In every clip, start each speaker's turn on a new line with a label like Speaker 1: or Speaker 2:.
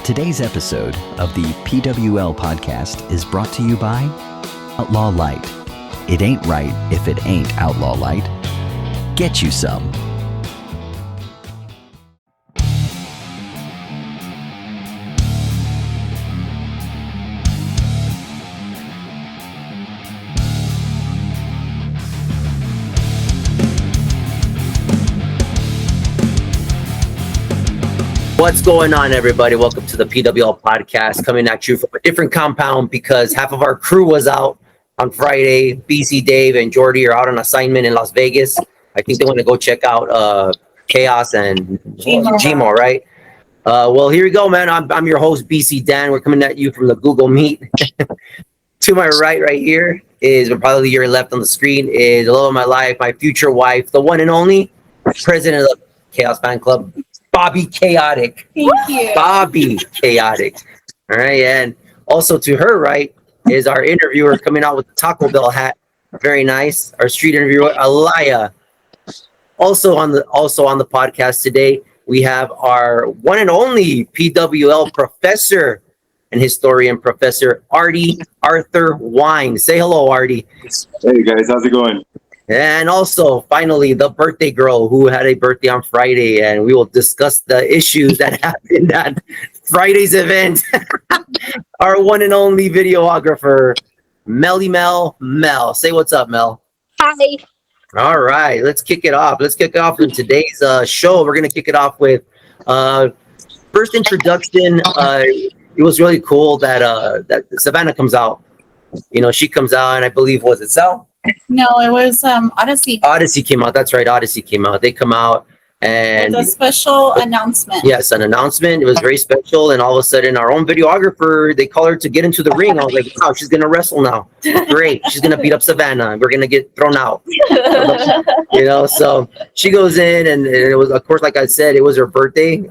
Speaker 1: Today's episode of the PWL podcast is brought to you by Outlaw Light. It ain't right if it ain't Outlaw Light. Get you some.
Speaker 2: What's going on, everybody? Welcome to the PWL podcast, coming at you from a different compound because half of our crew was out on Friday. BC, Dave, and Jordy are out on assignment in Las Vegas. I think they want to go check out Chaos and Gmo, right? Well, here we go, man. I'm your host, BC Dan. We're coming at you from the Google Meet. To my right here is, probably the year left on the screen, is the love of my life, my future wife, the one and only president of the Chaos Fan Club, Bobby Chaotic.
Speaker 3: Thank you.
Speaker 2: Bobby Chaotic. All right. And also to her right is our interviewer coming out with the Taco Bell hat. Very nice. Our street interviewer, Aaliya. Also on the podcast today, we have our one and only PWL professor and historian, Professor Arthur Wine. Say hello, Artie.
Speaker 4: Hey guys, how's it going?
Speaker 2: And also, finally, the birthday girl who had a birthday on Friday, and we will discuss the issues that happened at Friday's event. Our one and only videographer, Mel. Say what's up, Mel.
Speaker 3: Hi.
Speaker 2: All right, let's kick it off. Let's kick off in today's show. We're going to kick it off with first introduction. It was really cool that Savannah comes out. You know, she comes out, and I believe, was it Sal?
Speaker 3: No, it was Odyssey.
Speaker 2: Odyssey came out. That's right. Odyssey came out. They come out and
Speaker 3: With a special announcement.
Speaker 2: yes, an announcement. It was very special. And all of a sudden, our own videographer, they call her to get into the ring. I was like, wow, she's gonna wrestle now. Great. She's gonna beat up Savannah. We're gonna get thrown out. You know. So she goes in, and it was, of course, like I said, it was her birthday.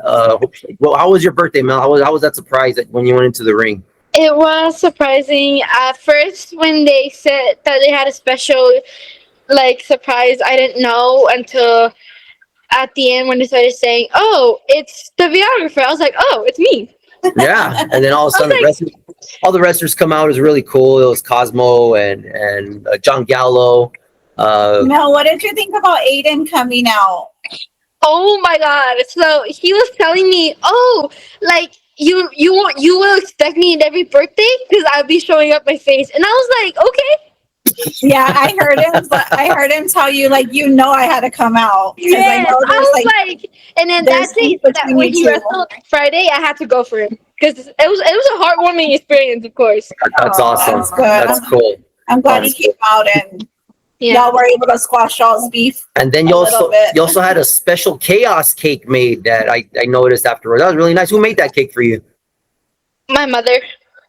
Speaker 2: Well, how was your birthday, Mel? How was that surprise that when you went into the ring?
Speaker 5: It was surprising at first when they said that they had a special surprise. I didn't know until at the end when they started saying, "Oh, it's the videographer." I was like, "Oh, it's me."
Speaker 2: Yeah, and then all of a sudden, all the wrestlers come out. It was really cool. It was Cosmo and John Gallo.
Speaker 3: Mel, what did you think about Aiden coming out?
Speaker 5: Oh my God! So he was telling me, "Oh, you will expect me at every birthday because I'll be showing up my face," and I was like, "Okay."
Speaker 3: Yeah, I heard him tell you I had to come out.
Speaker 5: Yes, I was like, and then that day when he wrestled Friday, I had to go for him because it was a heartwarming experience, of course.
Speaker 2: That's awesome.
Speaker 3: That's good.
Speaker 2: That's cool.
Speaker 3: I'm glad he came out and y'all were able to squash y'all's beef.
Speaker 2: And then you also had a special chaos cake made that I noticed afterwards. That was really nice. Who made that cake for you?
Speaker 5: My mother.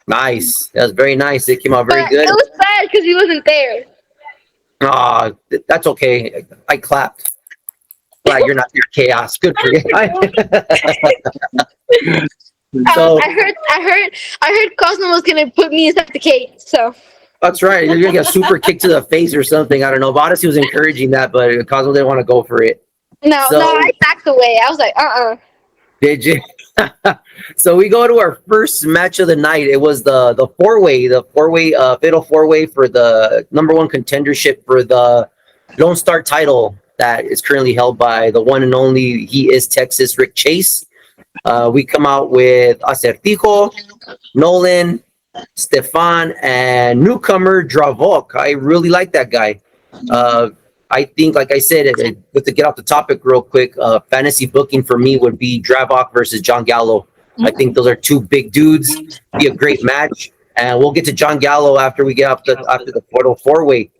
Speaker 2: Nice. That was very nice. It came out very good.
Speaker 5: It was sad because he wasn't there.
Speaker 2: That's okay. I clapped. Glad you're not your chaos. Good for you. So
Speaker 5: I heard Cosmo was gonna put me inside the cake. So
Speaker 2: that's right. You're gonna get a super kick to the face or something. I don't know. Odyssey was encouraging that, but Cosmo didn't want to go for it.
Speaker 5: No, I backed away. I was like,
Speaker 2: Did you? So we go to our first match of the night. It was the four-way fatal four-way for the number one contendership for the Lone Star title that is currently held by the one and only He Is Texas Rick Chase. We come out with Acertijo, Nolan, Stefan, and newcomer Dravok. I really like that guy. I think, like I said, to get off the topic real quick, fantasy booking for me would be Dravok versus John Gallo. I think those are two big dudes. Be a great match, and we'll get to John Gallo after we get after the fatal four-way.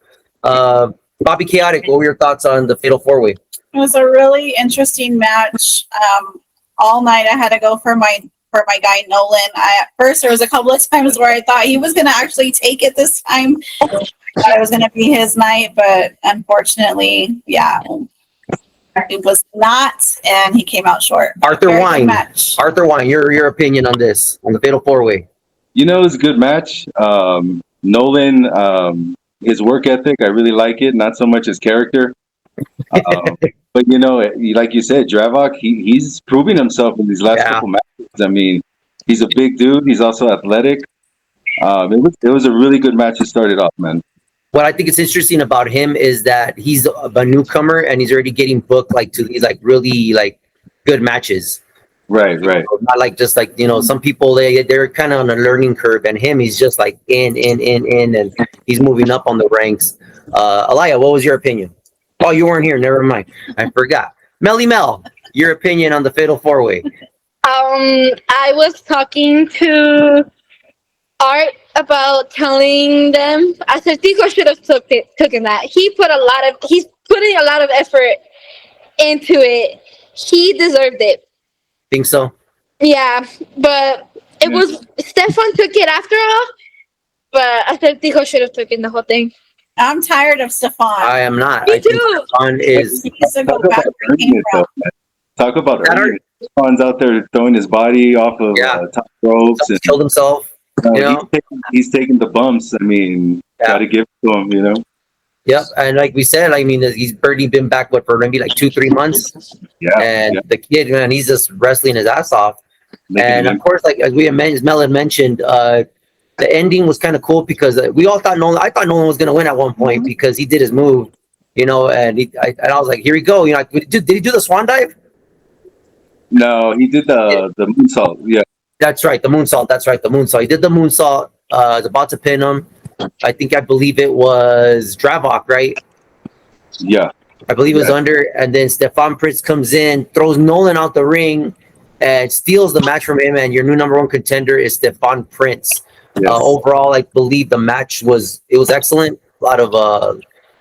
Speaker 2: Bobby Chaotic, what were your thoughts on the fatal four-way?
Speaker 3: It was a really interesting match. All night I had to go for my guy Nolan. At first there was a couple of times where I thought he was going to actually take it this time. I thought it was going to be his night, but unfortunately, it was not, and he came out short.
Speaker 2: Arthur Wine, your opinion on this, on the fatal four-way?
Speaker 4: You know, it was a good match. Nolan, his work ethic, I really like it. Not so much his character. But you know, like you said, Dravok, he's proving himself in these last couple matches. I mean, He's a big dude. He's also athletic. It was a really good match to start it off, man.
Speaker 2: What I think is interesting about him is that he's a newcomer and he's already getting booked like to these like really like good matches.
Speaker 4: Right.
Speaker 2: Not like just like some people they're kind of on a learning curve, and him he's just like in, and he's moving up on the ranks. Aaliya, what was your opinion? Oh, you weren't here. Never mind. I forgot. Melly Mel, your opinion on the Fatal 4-Way?
Speaker 5: I was talking to Art about telling them Acertijo should have taken that. He's putting a lot of effort into it. He deserved it.
Speaker 2: Think so?
Speaker 5: Yeah, but it was Stefan took it after all. But Acertijo should have taken the whole thing.
Speaker 3: I'm tired of Stefan.
Speaker 2: I am not.
Speaker 5: Me
Speaker 2: I think
Speaker 5: too.
Speaker 2: Stefan is.
Speaker 3: He needs to go back where he came from.
Speaker 4: Talk about earning. Stefan's out there throwing his body off of top ropes and
Speaker 2: Killed himself.
Speaker 4: he's taking the bumps. I mean, gotta give it to him,
Speaker 2: Yep, and like we said, I mean, he's barely been back for maybe like 2-3 months.
Speaker 4: Yeah,
Speaker 2: and the kid, man, he's just wrestling his ass off. And of course, like as Mel had mentioned, the ending was kind of cool because we all thought Nolan. I thought Nolan was gonna win at one point because he did his move, and I was like, here we go. Did he do the swan dive?
Speaker 4: No, he did the moonsault. Yeah,
Speaker 2: that's right, the moonsault. That's right, the moonsault. He did the moonsault. Was about to pin him. I believe it was Dravok, right?
Speaker 4: Yeah.
Speaker 2: I believe it was under, and then Stefan Prince comes in, throws Nolan out the ring, and steals the match from him. And your new number one contender is Stefan Prince. Yes. Overall, I believe the match was excellent. A lot of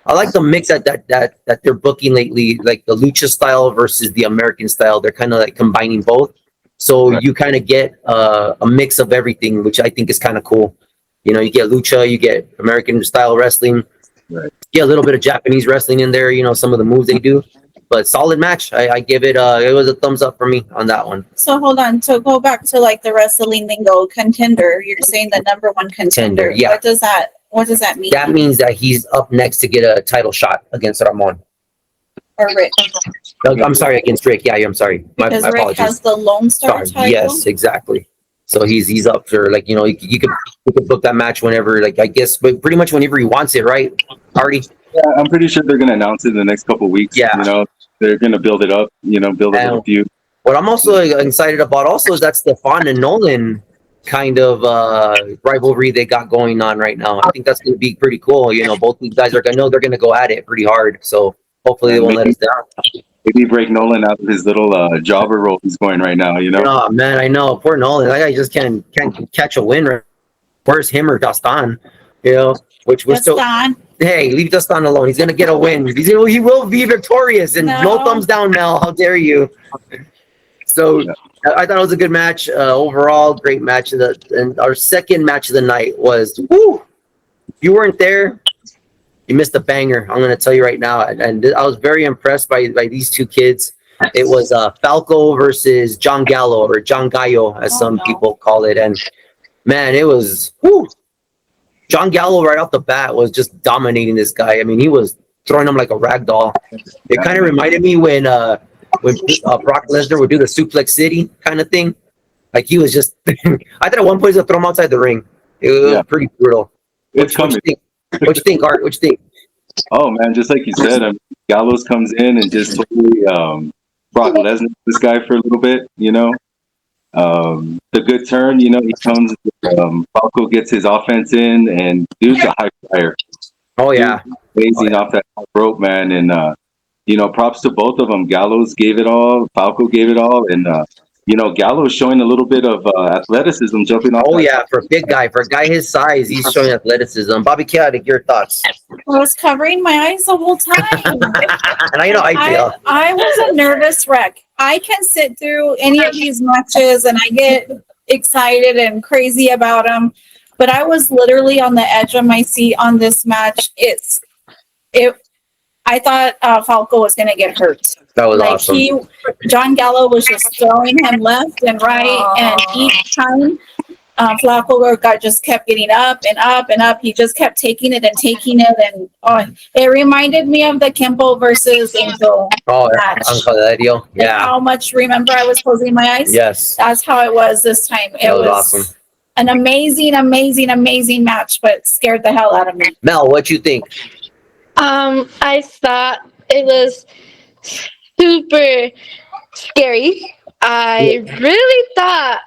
Speaker 2: I like the mix that they're booking lately, like the lucha style versus the American style. They're kind of like combining both, so you kind of get a mix of everything, which I think is kind of cool. You get lucha, you get American style wrestling, you get a little bit of Japanese wrestling in there. Some of the moves they do, but solid match. I give it. It was a thumbs up for me on that one.
Speaker 3: So hold on. So go back to like the wrestling lingo. Contender. You're saying the number one contender.
Speaker 2: Yeah.
Speaker 3: What does that mean?
Speaker 2: That means that he's up next to get a title shot against Ramon.
Speaker 3: Or Rick.
Speaker 2: I'm sorry, against Rick. Yeah, I'm sorry. My
Speaker 3: Rick
Speaker 2: apologies.
Speaker 3: has the Lone Star title.
Speaker 2: Yes, exactly. So he's up for you could book that match whenever, I guess, but pretty much whenever he wants it, right? Artie?
Speaker 4: Yeah, I'm pretty sure they're gonna announce it in the next couple of weeks.
Speaker 2: Yeah.
Speaker 4: They're gonna build it up. Build a little feud.
Speaker 2: What I'm also excited about also is that Stefan and Nolan kind of rivalry they got going on right now. I think that's gonna be pretty cool. Both these guys they're gonna go at it pretty hard. So hopefully they won't let us down.
Speaker 4: Maybe break Nolan out of his little jobber role he's going right now,
Speaker 2: Oh man, I know. Poor Nolan. That guy just can't catch a win. Where's him or Dastan? Which we're still. Hey, leave Dastan alone. He's gonna get a win. He will be victorious. And no thumbs down, Mel. How dare you? So I thought it was a good match. Overall, great match. And our second match of the night was whoo. If you weren't there, you missed a banger. I'm going to tell you right now. And I was very impressed by these two kids. It was Falco versus John Gallo, or John Gallo, as some people call it. And man, it was whoo. John Gallo right off the bat was just dominating this guy. I mean, he was throwing him like a rag doll. It kind of reminded me when Brock Lesnar would do the Suplex City kind of thing. Like he was just, I thought at one point he was going to throw him outside the ring. It was pretty brutal.
Speaker 4: It's coming.
Speaker 2: What you think, Art? What you think?
Speaker 4: Oh man, just like you said, Gallows comes in and just totally Brock Lesnar this guy for a little bit. The good turn, he comes. Falco gets his offense in, and dude's a high flyer.
Speaker 2: Oh yeah,
Speaker 4: amazing off that top rope, man. And props to both of them. Gallows gave it all. Falco gave it all, and Gallows showing a little bit of athleticism, jumping off.
Speaker 2: Oh yeah, for a guy his size, he's showing athleticism. Bobby Chaotic, your thoughts?
Speaker 3: I was covering my eyes the whole time.
Speaker 2: And
Speaker 3: I was a nervous wreck. I can sit through any of these matches and I get excited and crazy about them, but I was literally on the edge of my seat on this match. I thought Falco was going to get hurt.
Speaker 2: That was awesome.
Speaker 3: John Gallo was just throwing him left and right, and each time Flaco just kept getting up and up and up. He just kept taking it, and it reminded me of the Kempo versus Angel match.
Speaker 2: Uncle Elio.
Speaker 3: Like
Speaker 2: Yeah.
Speaker 3: how much, remember, I was closing my eyes?
Speaker 2: Yes.
Speaker 3: That's how it was this time. It
Speaker 2: That was
Speaker 3: was
Speaker 2: awesome.
Speaker 3: an amazing match, but scared the hell out of me.
Speaker 2: Mel, what you think?
Speaker 5: I thought it was super scary. I really thought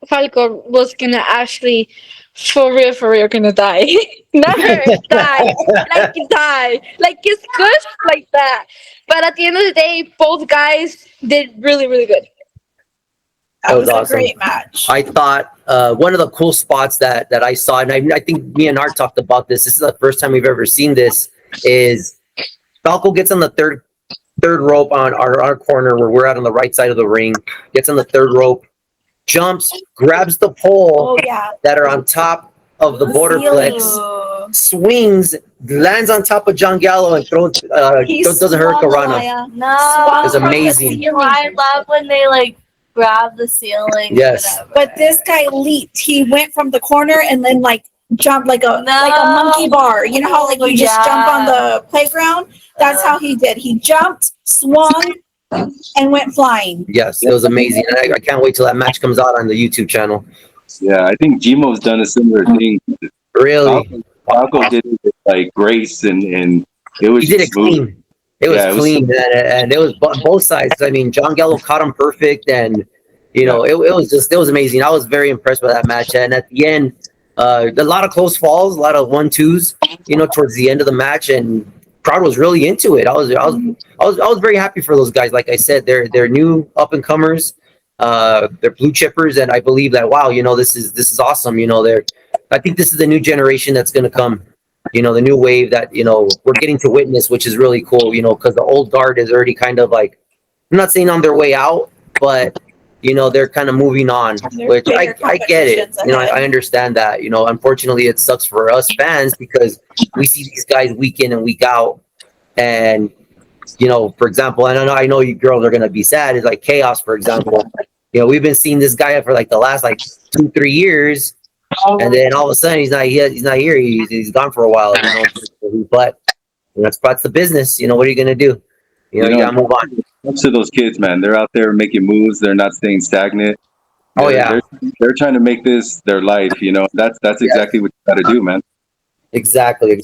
Speaker 5: Falco was gonna actually, for real, gonna die. Not hurt, die, like get squished like that. But at the end of the day, both guys did really good.
Speaker 3: That was
Speaker 2: awesome.
Speaker 3: a great match.
Speaker 2: I thought one of the cool spots that I saw, and I think me and Art talked about this. This is the first time we've ever seen this. Is Falco gets on the third rope on our corner where we're out on the right side of the ring. Gets on the third rope, jumps, grabs the pole that are on top of the borderplex, swings, lands on top of John Gallo, and throws doesn't hurt Karana.
Speaker 6: No,
Speaker 2: It was amazing.
Speaker 6: I love when they like grab the ceiling.
Speaker 2: Yes.
Speaker 3: But this guy leaped. He went from the corner and then like jumped like a monkey bar. You know how like you just jump on the playground? That's how he did. He jumped, swung, and went flying.
Speaker 2: Yes, it was amazing. I can't wait till that match comes out on the YouTube channel.
Speaker 4: Yeah, I think Gmo's done a similar thing.
Speaker 2: Really?
Speaker 4: Falco did it with like grace and it was
Speaker 2: He did it
Speaker 4: smooth.
Speaker 2: clean. It was clean, and it was both sides. I mean, John Gallo caught him perfect, and you know, it was amazing. I was very impressed with that match, and at the end, a lot of close falls, a lot of 1-2s, you know, towards the end of the match, and crowd was really into it. I was very happy for those guys. Like I said, they're new up and comers, they're blue chippers, and I believe that wow, you know, this is awesome. You know, I think this is the new generation that's going to come. You know, the new wave that, you know, we're getting to witness, which is really cool, you know, because the old guard is already kind of like, I'm not saying on their way out, but, you know, they're kind of moving on, which I get it. You know, I understand that. You know, unfortunately, it sucks for us fans because we see these guys week in and week out. And, you know, for example, and I know you girls are going to be sad, is like Chaos, for example. You know, we've been seeing this guy for like the last like 2-3 years. And then all of a sudden he's not here. He's gone for a while. You know? But you know, that's the business. You know, what are you gonna do? You know, you gotta move on.
Speaker 4: Up to those kids, man. They're out there making moves. They're not staying stagnant. They're trying to make this their life. You know, that's exactly what you got to do, man.
Speaker 2: Exactly.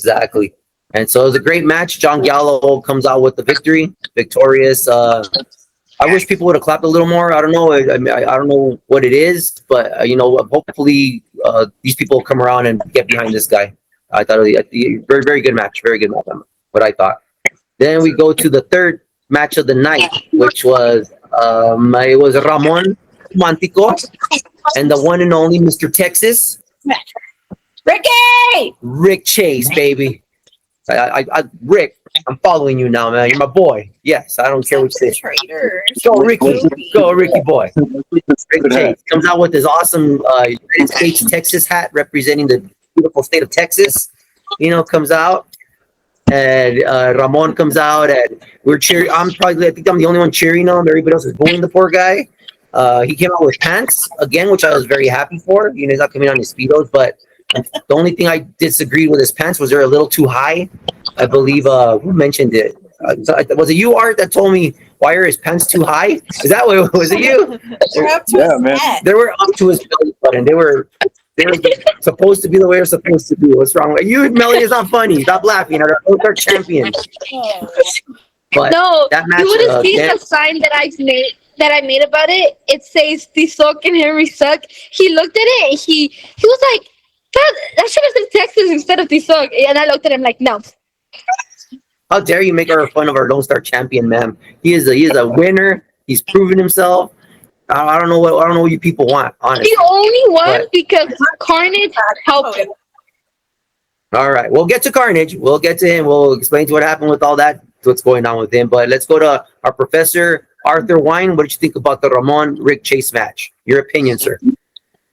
Speaker 2: And so it was a great match. John Gallo comes out with the victory, victorious. I wish people would have clapped a little more. I don't know. I don't know what it is, but you know, hopefully these people will come around and get behind this guy. I thought it was a very good match. Very good match. What I thought. Then we go to the third match of the night, which was it was Ramon Mantico and the one and only Mr. Texas, Rick Chase, baby. Rick, I'm following you now, man. You're my boy. Yes, I don't care what you say.
Speaker 3: Traitors.
Speaker 2: Go, Ricky boy. Rick Chase comes out with his awesome United States Texas hat representing the beautiful state of Texas. You know, comes out, and Ramon comes out, and we're cheering. I think I'm the only one cheering on him. Everybody else is booing the poor guy. He came out with pants again, which I was very happy for. You know, he's not coming on his Speedos, but the only thing I disagreed with his pants was they're a little too high. I believe who mentioned it? Was it you, Art, that told me why are his pants too high? Is that what was it? You?
Speaker 4: Man.
Speaker 2: They were up to his belly button. They were supposed to be the way they're supposed to be. What's wrong with you, Melly? It's not funny. Stop laughing. They're champions. But
Speaker 5: No,
Speaker 2: that match,
Speaker 5: you would have seen the sign that I made about it. It says Tizoc and Henry suck. He looked at it and he was like, that should have said Texas instead of Tizoc. And I looked at him like, no.
Speaker 2: How dare you make fun of our Lone Star champion, ma'am? He is a winner. He's proven himself. I don't know what you people want, honestly.
Speaker 5: He only won because Carnage helped him.
Speaker 2: All right, we'll get to Carnage. We'll get to him. We'll explain to what happened with all that, what's going on with him. But let's go to our professor, Arthur Wine. What did you think about the Ramon Rick Chase match? Your opinion, sir.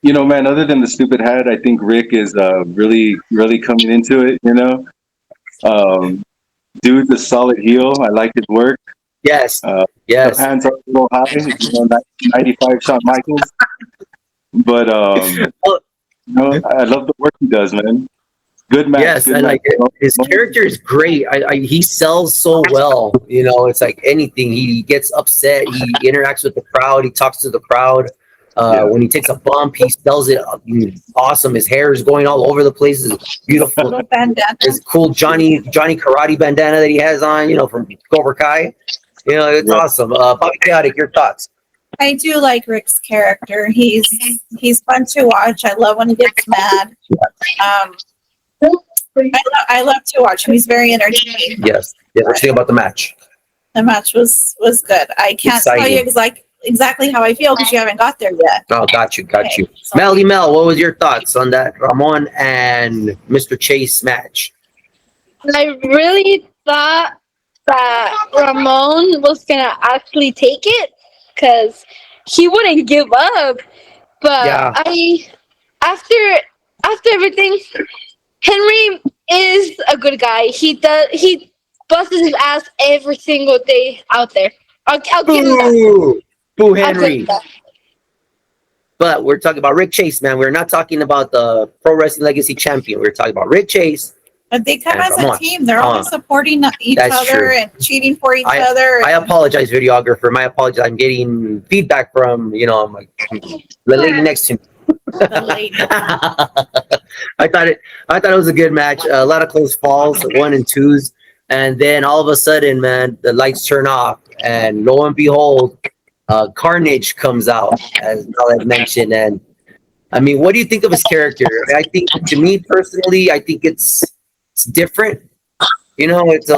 Speaker 4: You know, man, other than the stupid hat, I think Rick is really coming into it, you know. Dude's a solid heel. I like his work.
Speaker 2: Yes.
Speaker 4: The pants are a little high, you know, 95 Shawn Michaels. But I love the work he does, man. Good match.
Speaker 2: Yes,
Speaker 4: good
Speaker 2: and
Speaker 4: match.
Speaker 2: like his character is great. He sells so well. It's like anything. He gets upset. He interacts with the crowd. He talks to the crowd.
Speaker 4: Yeah.
Speaker 2: When he takes a bump, he sells it awesome. His hair is going all over the place. It's beautiful.
Speaker 3: Little bandana.
Speaker 2: His cool Johnny Karate bandana that he has on, from Cobra Kai. It's
Speaker 4: Yeah.
Speaker 2: awesome. Bobby Chaotic, your thoughts?
Speaker 3: I do like Rick's character. He's fun to watch. I love when he gets mad. I love to watch him. He's very entertaining.
Speaker 2: Yes. Yeah. What you think about the match?
Speaker 3: The match was good. I can't tell you exactly how I feel because you haven't got there yet.
Speaker 2: Oh, got you.
Speaker 3: Okay, so-
Speaker 2: Mel, what was your thoughts on that Ramon and Mr. Chase match?
Speaker 5: I really thought that Ramon was gonna actually take it because he wouldn't give up. But
Speaker 2: Yeah.
Speaker 5: after everything, Henry is a good guy. He busts his ass every single day out there. I'll give him that.
Speaker 2: Boo,
Speaker 5: I'll give
Speaker 2: Henry.
Speaker 5: him that.
Speaker 2: But we're talking about Rick Chase, man. We're not talking about the Pro Wrestling Legacy champion. We're talking about Rick Chase.
Speaker 3: But they come
Speaker 2: And
Speaker 3: as a
Speaker 2: Ramon.
Speaker 3: team. They're always supporting each
Speaker 2: That's
Speaker 3: other
Speaker 2: true.
Speaker 3: and cheating for each other.
Speaker 2: I apologize, videographer. My apologies. I'm getting feedback from, the lady next to me.
Speaker 3: The lady.
Speaker 2: I thought it was a good match. A lot of close falls, 1 and 2s, and then all of a sudden, man, the lights turn off, and lo and behold, Carnage comes out, as Mel had mentioned. And I mean, what do you think of his character? I think, to me personally, I think it's different. It reminds me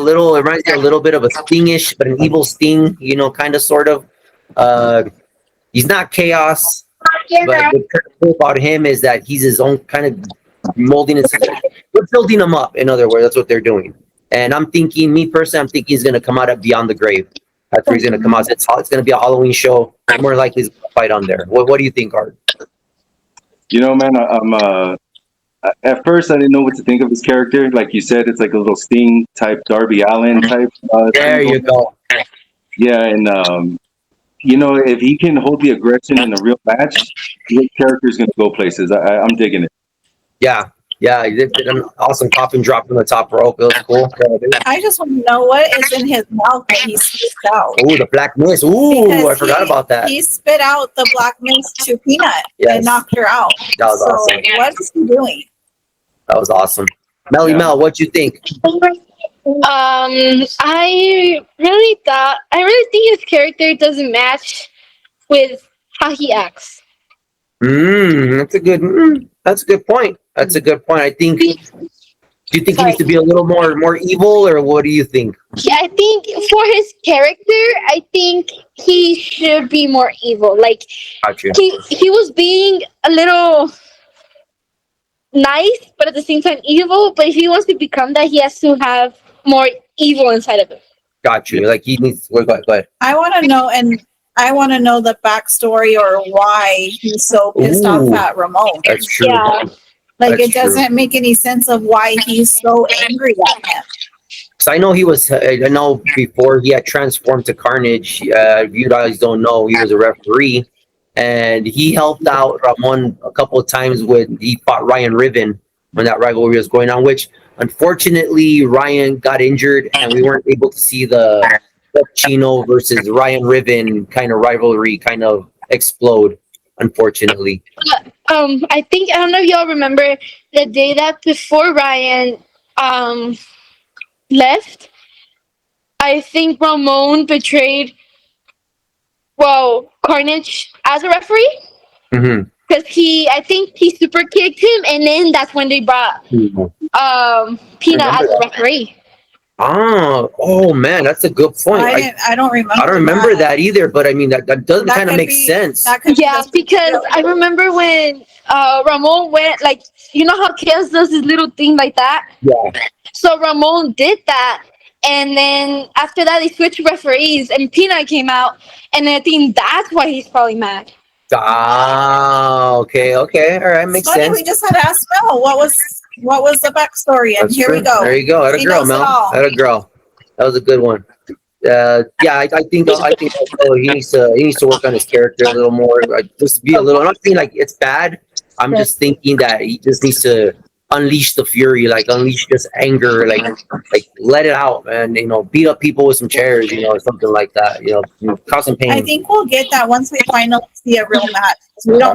Speaker 2: a little bit of a Stingish, but an evil Sting. Kind of, sort of. He's not chaos. But what's cool about him is that he's his own kind of molding his. We're building him up. In other words, that's what they're doing. And I'm thinking he's going to come out at Beyond the Grave. That's where he's going to come out. It's going to be a Halloween show. More likely, he's going to fight on there. What do you think, Art?
Speaker 4: Man, I'm. At first, I didn't know what to think of his character. Like you said, it's like a little Sting type, Darby Allin type.
Speaker 2: There you go.
Speaker 4: Yeah, and if he can hold the aggression in a real match, his character is going to go places. I'm digging it.
Speaker 2: Yeah, he did an awesome coffin drop from the top rope. It was cool.
Speaker 3: I just want to know what is in his mouth that he spit out.
Speaker 2: Ooh, the black mist. Ooh,
Speaker 3: Because
Speaker 2: I forgot about that.
Speaker 3: He spit out the black mist to Peanut
Speaker 2: Yes.
Speaker 3: and knocked her out.
Speaker 2: That was awesome.
Speaker 3: What is he doing?
Speaker 2: That was awesome. Mel, what'd you think?
Speaker 5: I really think his character doesn't match with how he acts.
Speaker 2: That's a good point. That's a good point. I think. Do you think he needs to be a little more evil, or what do you think?
Speaker 5: Yeah, I think for his character, I think he should be more evil. Like
Speaker 2: Gotcha.
Speaker 5: he was being a little nice, but at the same time evil. But if he wants to become that, he has to have more evil inside of him.
Speaker 2: Got you. Like he needs. Go ahead.
Speaker 3: I want to know, and I want to know the backstory or why he's so pissed off at Ramon.
Speaker 2: That's true.
Speaker 5: Yeah.
Speaker 3: Like
Speaker 2: That's
Speaker 3: it doesn't make any sense of why he's so angry at him.
Speaker 2: So I know he was. I know before he had transformed to Carnage. You guys don't know he was a referee, and he helped out Ramon a couple of times when he fought Ryan Riven when that rivalry was going on. Which unfortunately Ryan got injured, and we weren't able to see the Chino versus Ryan Riven kind of rivalry kind of explode. Unfortunately.
Speaker 5: I don't know if y'all remember the day that before Ryan left. I think Ramon betrayed Carnage as a referee because I think he super kicked him, and then that's when they brought Peanut as a referee.
Speaker 2: Oh man, that's a good point.
Speaker 3: I don't remember.
Speaker 2: I don't remember that either, but I mean that doesn't kind of make sense.
Speaker 5: Yeah, because I remember when Ramon went, like, you know how Chaos does his little thing like that?
Speaker 2: Yeah.
Speaker 5: So Ramon did that, and then after that they switched referees, and Peanut came out, and I think that's why he's probably mad.
Speaker 2: Okay, all right, makes sense.
Speaker 3: We just had to ask Mel what was the backstory, and
Speaker 2: That's
Speaker 3: here
Speaker 2: true.
Speaker 3: we go.
Speaker 2: There you go. Had a
Speaker 3: He
Speaker 2: girl,
Speaker 3: knows it
Speaker 2: Mel.
Speaker 3: all.
Speaker 2: Had a girl. That was a good one. I think also he needs to work on his character a little more. Just be a little. I'm not saying like it's bad. I'm just thinking that he just needs to unleash the fury, like unleash this anger, like let it out, man. You know, beat up people with some chairs, you know, or something like that. You know, cause some pain.
Speaker 3: I think we'll get that once we finally see a real match.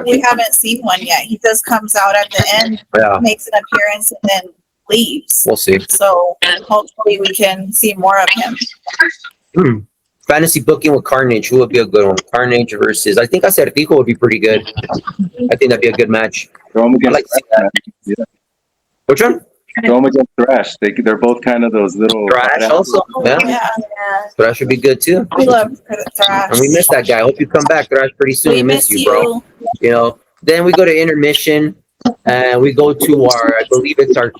Speaker 3: We haven't seen one yet. He just comes out at the end,
Speaker 2: Yeah,
Speaker 3: makes an appearance, and then leaves.
Speaker 2: we'll see.
Speaker 3: So hopefully we can see more of him.
Speaker 2: Fantasy booking with Carnage, who would be a good one? Carnage versus, I think I said Pico would be pretty good. I think that'd be a good match.
Speaker 4: Throw them
Speaker 2: I
Speaker 4: against
Speaker 2: like to see that.
Speaker 4: yeah.
Speaker 2: Which one?
Speaker 4: Throw them against Thrash. They're both kind of those little
Speaker 2: Thrash also. Yeah,
Speaker 3: Yeah,
Speaker 2: Thrash would be good too.
Speaker 3: we love Thrash.
Speaker 2: And we miss that guy. I hope you come back, Thrash, pretty soon.
Speaker 3: We
Speaker 2: We miss
Speaker 3: miss
Speaker 2: you, bro. You know. Then we go to intermission, and we go to our, I believe it's our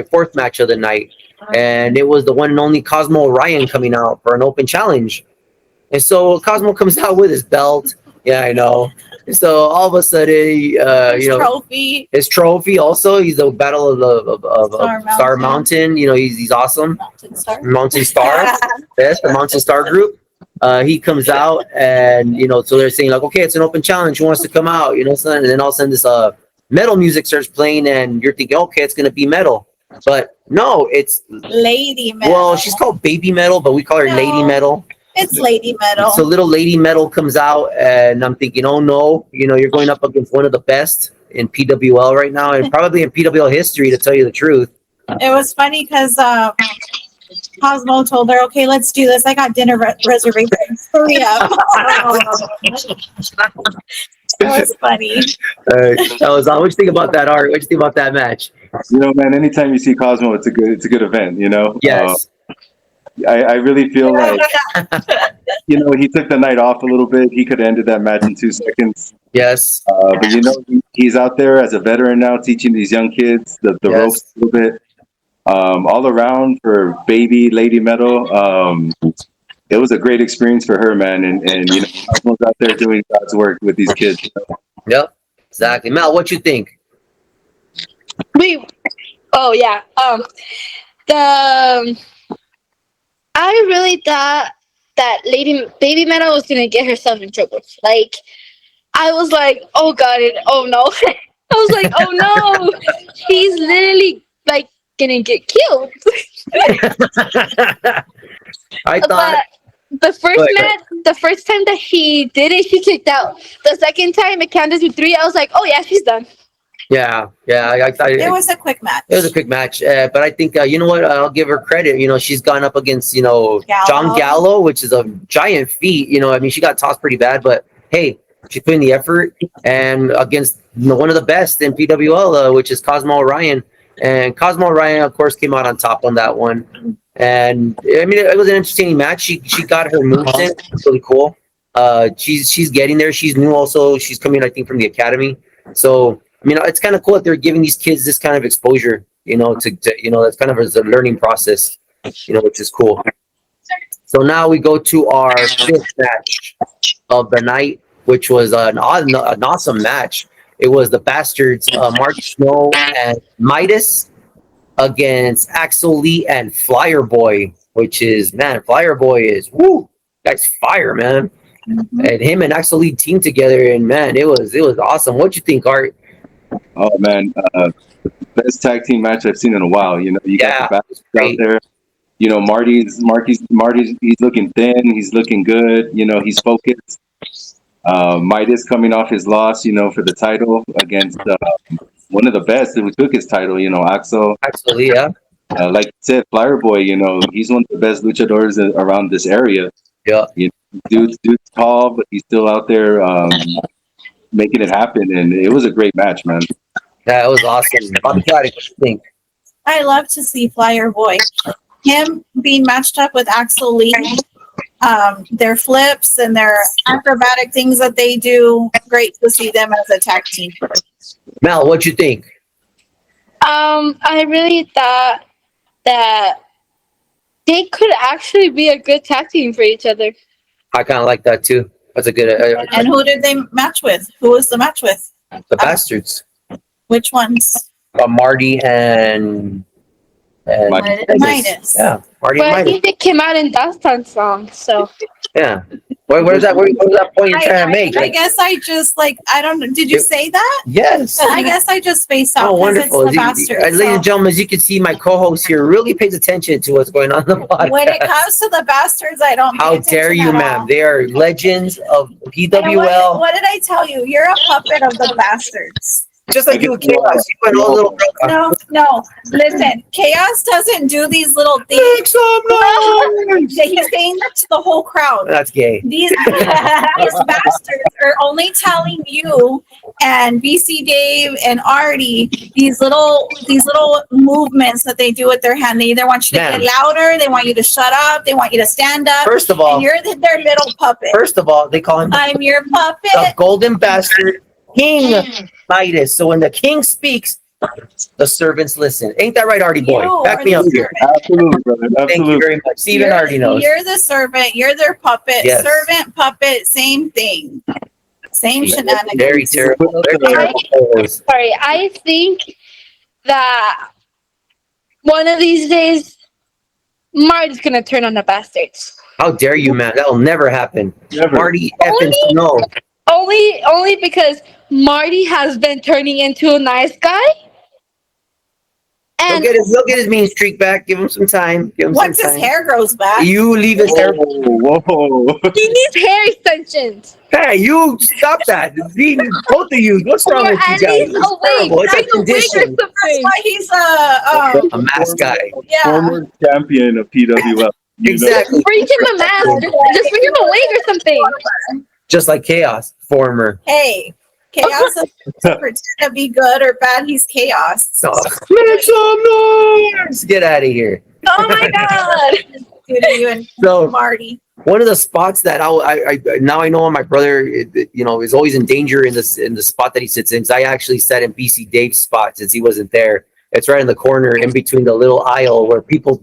Speaker 2: fourth match of the night, and it was the one and only Cosmo Orion coming out for an open challenge. And so Cosmo comes out with his belt. Yeah, I know. So all of a sudden,
Speaker 3: His
Speaker 2: you know,
Speaker 3: trophy.
Speaker 2: his trophy also. He's the Battle of Star Mountain. You know, he's awesome. Mountain Star. Yes, the Mountain Star group. He comes out, and you know, so they're saying like, okay, it's an open challenge. Who wants to come out? You know, so, and then all of a sudden this metal music starts playing, and you're thinking, okay, it's gonna be metal, but no, it's
Speaker 3: Lady Metal.
Speaker 2: well, she's called Baby Metal, but we call her
Speaker 3: No.
Speaker 2: Lady Metal.
Speaker 3: It's Lady Metal.
Speaker 2: So little Lady Metal comes out, and I'm thinking, oh no, you know, you're going up against one of the best in PWL right now, and probably in PWL history, to tell you the truth.
Speaker 3: It was funny because Cosmo told her, "Okay, let's do this. I got dinner reservations. Hurry up." That was funny.
Speaker 2: That was all. What you think about that, Art? What you think about that match?
Speaker 4: You know, man. Anytime you see Cosmo, it's a good event. You know.
Speaker 2: Yes.
Speaker 4: I really feel like, you know, he took the night off a little bit. He could have ended that match in 2 seconds.
Speaker 2: Yes.
Speaker 4: But you know, he's out there as a veteran now, teaching these young kids the
Speaker 2: Yes.
Speaker 4: ropes a little bit. All around for Baby Lady Metal. It was a great experience for her, man. And you know, Cosmo's out there doing God's work with these kids.
Speaker 2: Yep. Exactly. Mel, what you think?
Speaker 5: Oh yeah. I really thought that Baby Metal was gonna get herself in trouble. Like, I was like, oh god, oh no. I was like, oh no, she's literally like gonna get killed.
Speaker 2: I thought.
Speaker 5: But the first time that she did it, she kicked out. The second time it counted to 3. I was like, oh yeah, she's done.
Speaker 2: Yeah. I thought
Speaker 3: It was a quick match.
Speaker 2: It was a quick match, but I think you know what? I'll give her credit. You know, she's gone up against John Gallo, which is a giant feat. You know, I mean, she got tossed pretty bad, but hey, she's putting the effort, and against one of the best in PWL, which is Cosmo Orion. And Cosmo Orion, of course, came out on top on that one. And I mean, it was an entertaining match. She got her moves in. It's really cool. She's getting there. She's new also. She's coming, I think, from the academy. So. I mean, it's kind of cool that they're giving these kids this kind of exposure, you know, to you know, that's kind of a learning process, you know, which is cool. So now we go to our fifth match of the night, which was an awesome match. It was the Bastards, Jordy Snow and Midas against Axel Lee and Flyer Boy, which is, man, Flyer Boy is, woo, that's fire, man. Mm-hmm. And him and Axel Lee teamed together, and man, it was awesome. What'd you think, Art?
Speaker 4: Oh man, best tag team match I've seen in a while. You know, you got the Bastards out there. You know, Marty's he's looking thin, he's looking good. You know, he's focused. Midas coming off his loss, you know, for the title against one of the best who took his title. You know, Axel.
Speaker 2: Actually, yeah.
Speaker 4: Like you said, Flyer Boy. You know, he's one of the best luchadors around this area.
Speaker 2: Yeah.
Speaker 4: You know, dude's tall, but he's still out there. Making it happen, and it was a great match, man.
Speaker 2: Yeah, it was awesome. What do you think?
Speaker 3: I love to see Flyer Boy. Him being matched up with Axel Lee, their flips and their acrobatic things that they do. Great to see them as a tag team.
Speaker 2: Mel, what'd you think?
Speaker 5: I really thought that they could actually be a good tag team for each other.
Speaker 2: I kind of like that too. That's a good.
Speaker 3: And who did they match with? Who was the match with?
Speaker 2: The Bastards.
Speaker 3: Which ones?
Speaker 2: Marty and
Speaker 3: Midas.
Speaker 2: Yeah, Marty
Speaker 5: But
Speaker 2: and
Speaker 5: I
Speaker 2: Midas.
Speaker 5: think they came out in Dastan song, so.
Speaker 2: Yeah. Where's that point you're trying to make?
Speaker 3: I guess I just like I don't know. Did you say that?
Speaker 2: Yes.
Speaker 3: I guess I just spaced out
Speaker 2: Oh,
Speaker 3: because it's
Speaker 2: wonderful.
Speaker 3: the Bastards.
Speaker 2: Ladies and gentlemen, as you can see, my co-host here really pays attention to what's going on in the podcast.
Speaker 3: When it comes to the Bastards, I don't.
Speaker 2: How dare you, ma'am? They are legends of PWL.
Speaker 3: What did I tell you? You're a puppet of the Bastards.
Speaker 2: Just like you and Chaos. You went all little.
Speaker 3: No. Listen, Chaos doesn't do these little things.
Speaker 2: Make some noise!
Speaker 3: He's saying that to the whole crowd.
Speaker 2: That's gay.
Speaker 3: These bastards are only telling you and BC Dave and Artie these little movements that they do with their hand. They either want you to get louder, they want you to shut up, they want you to stand up.
Speaker 2: First of all,
Speaker 3: and you're their little puppet.
Speaker 2: First of all, they call him
Speaker 3: I'm your puppet.
Speaker 2: the golden bastard king Midas. So when the king speaks, the servants listen. Ain't that right, Artie boy?
Speaker 3: You
Speaker 2: Back
Speaker 3: are
Speaker 2: me
Speaker 3: the
Speaker 2: up here.
Speaker 4: Absolutely, brother. Absolutely.
Speaker 2: Thank you very much. Steven already knows.
Speaker 3: You're the servant. You're their puppet.
Speaker 2: Yes.
Speaker 3: Servant, puppet, same thing. Same shenanigans.
Speaker 2: Very terrible. Very terrible.
Speaker 5: Sorry, I think that one of these days, Marty's gonna turn on the Bastards.
Speaker 2: How dare you, man? That'll never happen.
Speaker 4: Never.
Speaker 2: Marty effing Snow.
Speaker 5: Only because Marty has been turning into a nice guy. And
Speaker 2: He'll get his mean streak back. Give him some time.
Speaker 3: Once his hair grows back.
Speaker 2: You leave his hair.
Speaker 4: Whoa.
Speaker 5: he needs hair extensions.
Speaker 2: Hey, you stop that. Both of you. What's wrong with you
Speaker 5: At
Speaker 2: guys?
Speaker 5: least a wig.
Speaker 2: It's a
Speaker 5: Like a wig or
Speaker 2: condition.
Speaker 3: That's
Speaker 5: something.
Speaker 3: why he's
Speaker 2: A mask guy.
Speaker 3: yeah.
Speaker 4: Former champion of PWL.
Speaker 2: Exactly.
Speaker 5: Bring him a mask. Just bring him a wig or something.
Speaker 2: Just like Chaos, former.
Speaker 3: Hey, Chaos doesn't pretend to be good or bad. He's Chaos.
Speaker 2: So, make some noise. Get out of here.
Speaker 5: Oh my god.
Speaker 3: Due to you and
Speaker 2: So
Speaker 3: Marty.
Speaker 2: one of the spots that I now I know my brother, is always in danger in the spot that he sits in. 'Cause I actually sat in BC Dave's spot since he wasn't there. It's right in the corner in between the little aisle where people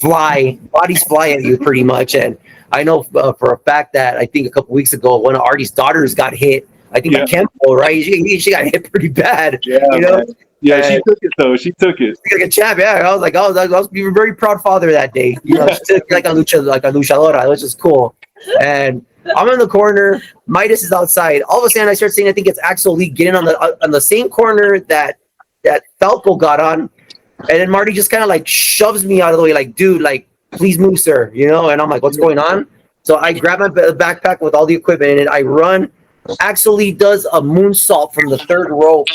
Speaker 2: bodies fly at you pretty much. And I know for a fact that I think a couple weeks ago, one of Artie's daughters got hit. I think by Kempo, right? She got hit pretty bad.
Speaker 4: Yeah, man. Yeah, she took it though. She took it.
Speaker 2: Like a champ, yeah. I was a very proud father that day. She took like a luchadora, which is cool. And I'm in the corner. Midas is outside. All of a sudden, I start seeing. I think it's Axel Lee getting on the same corner that Falco got on, and then Marty just kind of like shoves me out of the way, like, dude, like, please move, sir. And I'm like, what's going on? So I grab my backpack with all the equipment in it. I run. Axel Lee does a moonsault from the third rope.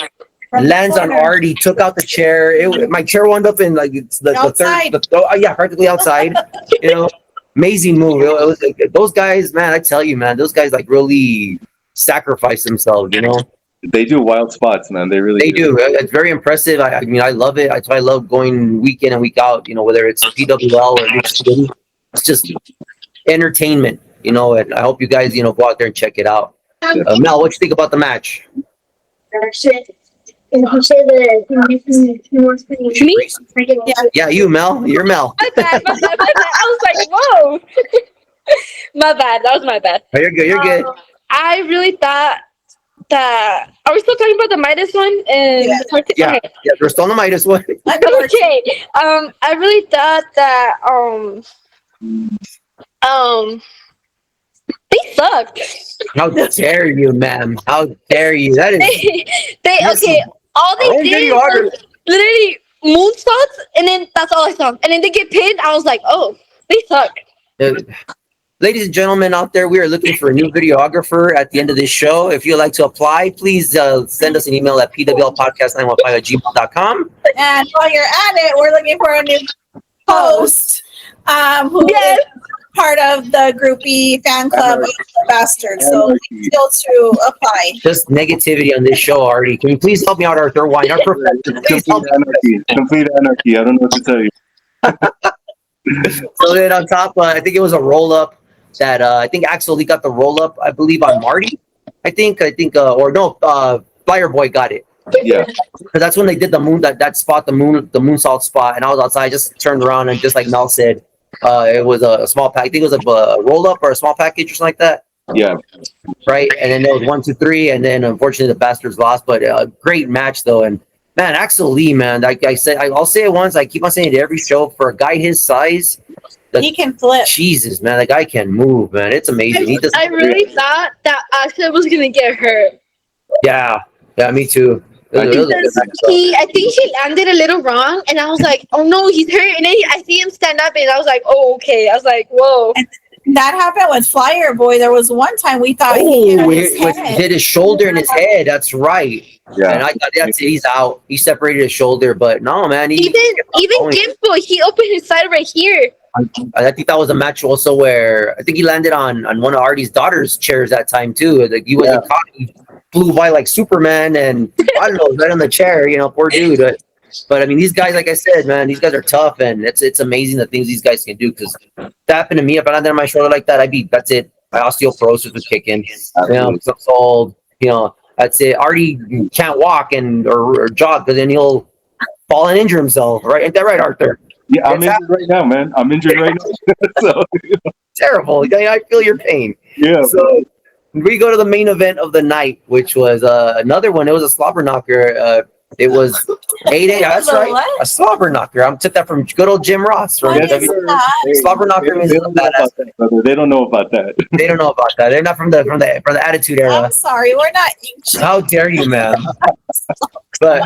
Speaker 2: Lands on Artie, took out the chair. My chair wound up in like the third, practically outside. Amazing move. It was like, those guys, man. I tell you, man, those guys like really sacrifice themselves.
Speaker 4: They do wild spots, man. They really
Speaker 2: do. It's very impressive. I mean, I love it. That's why I love going week in and week out. Whether it's PWL or it's just entertainment. And I hope you guys go out there and check it out. Mel, what you think about the match?
Speaker 5: Me?
Speaker 2: Yeah, you, Mel. You're Mel.
Speaker 5: My bad. I was like, whoa. My bad. That was my bad.
Speaker 2: Oh, you're good. You're good.
Speaker 5: I really thought that. Are we still talking about the Midas one? And
Speaker 2: yeah, we're still on the Midas one.
Speaker 5: Okay. I really thought that they sucked.
Speaker 2: How dare you, ma'am? How dare you? That is.
Speaker 5: All they did was literally moonsaults, and then that's all I saw. And then they get pinned. I was like, oh, they suck.
Speaker 2: Ladies and gentlemen out there, we are looking for a new videographer at the end of this show. If you'd like to apply, please send us an email at pwlpodcast915@gmail.com.
Speaker 3: And while you're at it, we're looking for a new host who is part of the groupie fan club of the Bastards. So still to apply.
Speaker 2: Just negativity on this show, Artie. Can you please help me out, Arthur Wine? Our professor.
Speaker 4: Complete anarchy. I don't know what to tell you.
Speaker 2: So then on top, I think it was a roll-up that I think Axel Lee got the roll-up, I believe, on Marty. Flyer Boy got it.
Speaker 4: Yeah.
Speaker 2: Because that's when they did the moon, that spot, the moonsault spot, and I was outside, just turned around, and just like Mel said, it was a small pack. I think it was a roll-up or a small package or something like that.
Speaker 4: Yeah.
Speaker 2: Right, and then there was 1, 2, 3, and then unfortunately the Bastards lost, but a great match though. And man, Axel Lee, man, like I said, I'll say it once, I keep on saying it every show, for a guy his size,
Speaker 3: He can flip.
Speaker 2: Jesus, man, that guy can move, man. It's amazing. He does.
Speaker 5: I really thought that Asha was gonna get hurt.
Speaker 2: Yeah, me too.
Speaker 5: Because I think she landed a little wrong, and I was like, "Oh no, he's hurt!" And then I see him stand up, and I was like, "Oh, okay." I was like, "Whoa!"
Speaker 3: And that happened with Flyer Boy. There was one time we thought he
Speaker 2: hit his shoulder and his head. That's right.
Speaker 4: Yeah.
Speaker 2: And I thought that's it. He's out. He separated his shoulder, but no, man.
Speaker 5: Even Gimpo, he opened his side right here.
Speaker 2: I think that was a match also where I think he landed on one of Artie's daughter's chairs that time too. Like he wasn't caught. He flew by like Superman and I don't know, right on the chair. Poor dude. But I mean, these guys, like I said, man, these guys are tough, and it's amazing the things these guys can do. Because that happened to me. If I landed on my shoulder like that, that's it. My osteoporosis would kick in. I'm old. That's it. Artie can't walk or jog because then he'll fall and injure himself. Right? Ain't that right, Arthur?
Speaker 4: Yeah, I'm injured right now, man. I'm injured right now. So,
Speaker 2: terrible. I feel your pain.
Speaker 4: Yeah.
Speaker 2: So we go to the main event of the night, which was another one. It was a slobber knocker. It was 8-8. That's right. What? A slobber knocker. I took that from good old Jim Ross. From slobber knocker is badass.
Speaker 4: They don't know about that.
Speaker 2: They don't know about that. They're not from the Attitude Era.
Speaker 3: I'm sorry, we're not.
Speaker 2: How dare you, man? But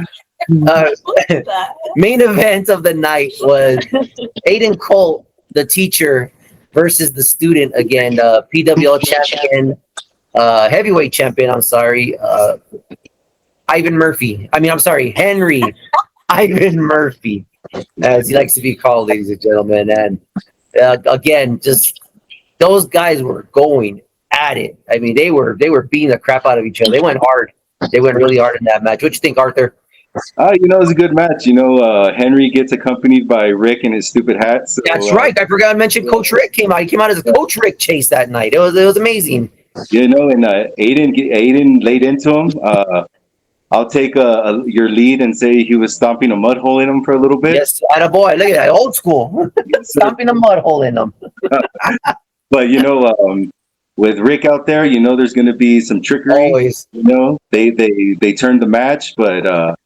Speaker 2: main event of the night was Aiden Colt, the teacher, versus the student again, PWL champion, heavyweight champion. I'm sorry, Ivan Murphy. Henry Ivan Murphy, as he likes to be called, ladies and gentlemen. And again, just those guys were going at it. I mean, they were beating the crap out of each other. They went hard. They went really hard in that match. What you think, Arthur?
Speaker 4: It was a good match. Henry gets accompanied by Rick in his stupid hat. So,
Speaker 2: that's right. I forgot to mention Coach Rick came out. He came out as a Coach Rick chase that night. It was amazing.
Speaker 4: And Aiden laid into him. I'll take your lead and say he was stomping a mud hole in him for a little bit.
Speaker 2: Yes, attaboy. Look at that, old school. Stomping a mud hole in him.
Speaker 4: But with Rick out there, there's going to be some trickery.
Speaker 2: Always.
Speaker 4: They turned the match, but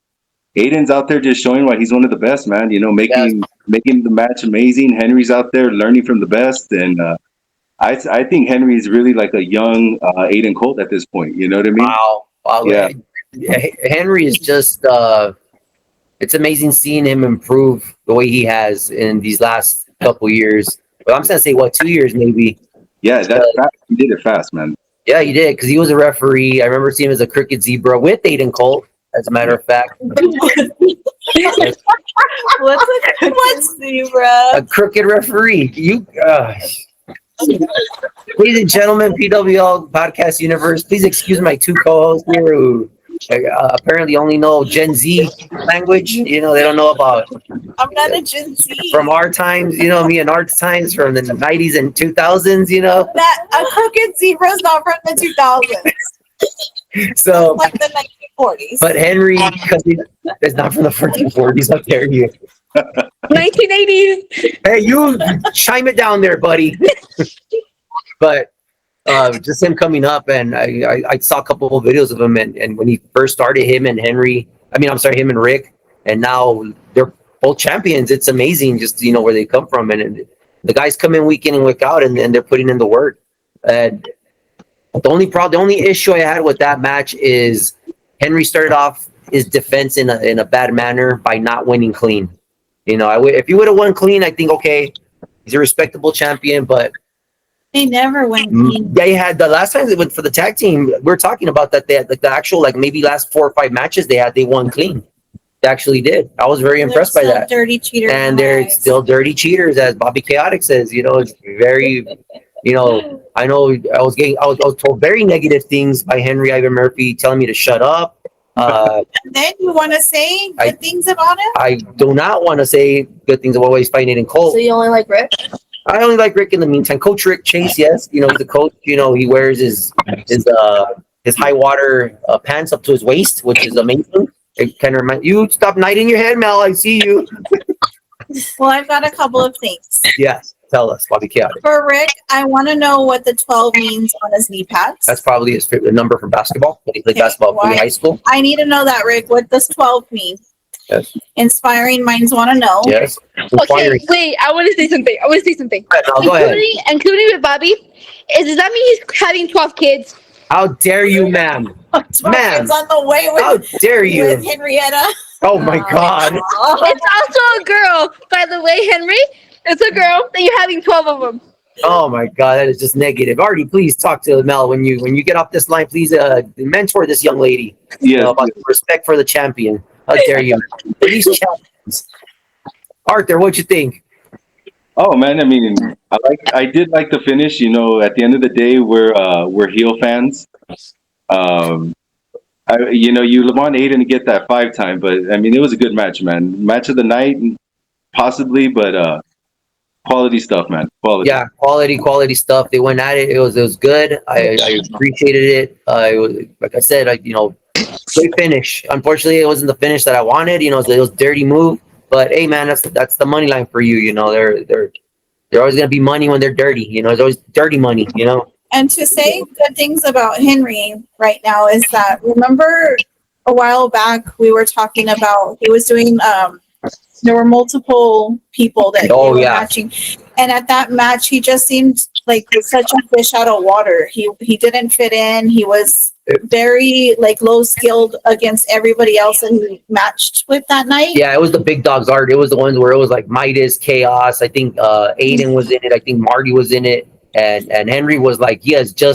Speaker 4: Aiden's out there just showing why he's one of the best, man. Making the match amazing. Henry's out there learning from the best, and I think Henry is really like a young Aiden Colt at this point. You know what I mean?
Speaker 2: Wow.
Speaker 4: Yeah.
Speaker 2: Henry is just it's amazing seeing him improve the way he has in these last couple years. But I'm gonna say 2 years maybe.
Speaker 4: Yeah, he did it fast, man.
Speaker 2: Yeah, he did, because he was a referee. I remember seeing him as a cricket zebra with Aiden Colt, as a matter of fact.
Speaker 3: What's zebra?
Speaker 2: A crooked referee. Ladies and gentlemen, PWL Podcast Universe, please excuse my two co-hosts here who apparently only know Gen Z language. They don't know about.
Speaker 3: I'm not a Gen Z.
Speaker 2: From our times, me and our times from the 90s and 2000s,
Speaker 3: That a crooked zebra is not from the 2000s.
Speaker 2: So
Speaker 3: like the 1940s.
Speaker 2: But Henry, because it's not from the 1440s. How dare you?
Speaker 5: 1980s.
Speaker 2: Hey, you chime it down there, buddy. But just him coming up, and I saw a couple of videos of him, and when he first started, him and Rick, and now they're both champions. It's amazing, just where they come from, and the guys come in week in and week out, and they're putting in the work. And the only issue I had with that match is Henry started off his defense in a bad manner by not winning clean. If he would have won clean, I think okay, he's a respectable champion, but.
Speaker 3: They never went clean.
Speaker 2: They had the last time they went for the tag team. We were talking about that. They had the actual maybe last 4 or 5 matches they won clean. They actually did. I was very impressed by that.
Speaker 3: Dirty cheaters,
Speaker 2: and they're still dirty cheaters, as Bobby Chaotic says. It's very. I know I was told very negative things by Henry Ivan Murphy, telling me to shut up.
Speaker 3: And then you want to say good things about him?
Speaker 2: I do not want to say good things about always fighting Aiden Colt.
Speaker 6: So you only like Rick?
Speaker 2: I only like Rick in the meantime. Coach Rick Chase, yes. He's a coach. He wears his high water pants up to his waist, which is amazing. It kind of reminds you. Stop nodding your head, Mel. I see you.
Speaker 3: Well, I've got a couple of things.
Speaker 2: Yes, tell us, Bobby Chaotic.
Speaker 3: For Rick, I want to know what the 12 means on his knee pads.
Speaker 2: That's probably his favorite number for basketball. When he played basketball in high school.
Speaker 3: I need to know that, Rick. What does 12 mean?
Speaker 2: Yes.
Speaker 3: Inspiring minds want to know.
Speaker 2: Yes.
Speaker 5: Okay,
Speaker 2: Inquiring.
Speaker 5: wait. I want to say something.
Speaker 2: No, go ahead.
Speaker 5: Including with Bobby. Does that mean he's having 12 kids?
Speaker 2: How dare you, ma'am? Ma'am.
Speaker 3: It's on the way
Speaker 2: How
Speaker 3: with,
Speaker 2: dare you?
Speaker 3: with Henrietta.
Speaker 2: Oh my God.
Speaker 5: It's also a girl, by the way, Henry. It's a girl that you're having 12 of them.
Speaker 2: Oh my God, that is just negative. Artie, please talk to Mel when you get off this line. Please mentor this young lady.
Speaker 4: Yeah.
Speaker 2: About respect for the champion. How dare you? For these champions. Arthur, what you think?
Speaker 4: Oh man, I mean, I did like the finish. You know, at the end of the day, we're heel fans. You want Aiden to get that 5-time, but I mean, it was a good match, man. Match of the night, possibly, but quality stuff, man. Quality.
Speaker 2: Yeah, quality stuff. They went at it. It was good. I appreciated it. It was, like I said, great finish. Unfortunately, it wasn't the finish that I wanted. You know, it was a dirty move. But hey, man, that's the money line for you. You know, they're always gonna be money when they're dirty. You know, there's always dirty money. You know.
Speaker 3: And to say good things about Henry right now is that, remember a while back we were talking about, he was doing there were multiple people that they were matching, and at that match he just seemed like such a fish out of water. He didn't fit in. He was very low skilled against everybody else that he matched with that night.
Speaker 2: Yeah, it was the big dogs art. It was the ones where it was like Midas, Chaos. I think Aiden was in it. I think Marty was in it, and Henry was like, just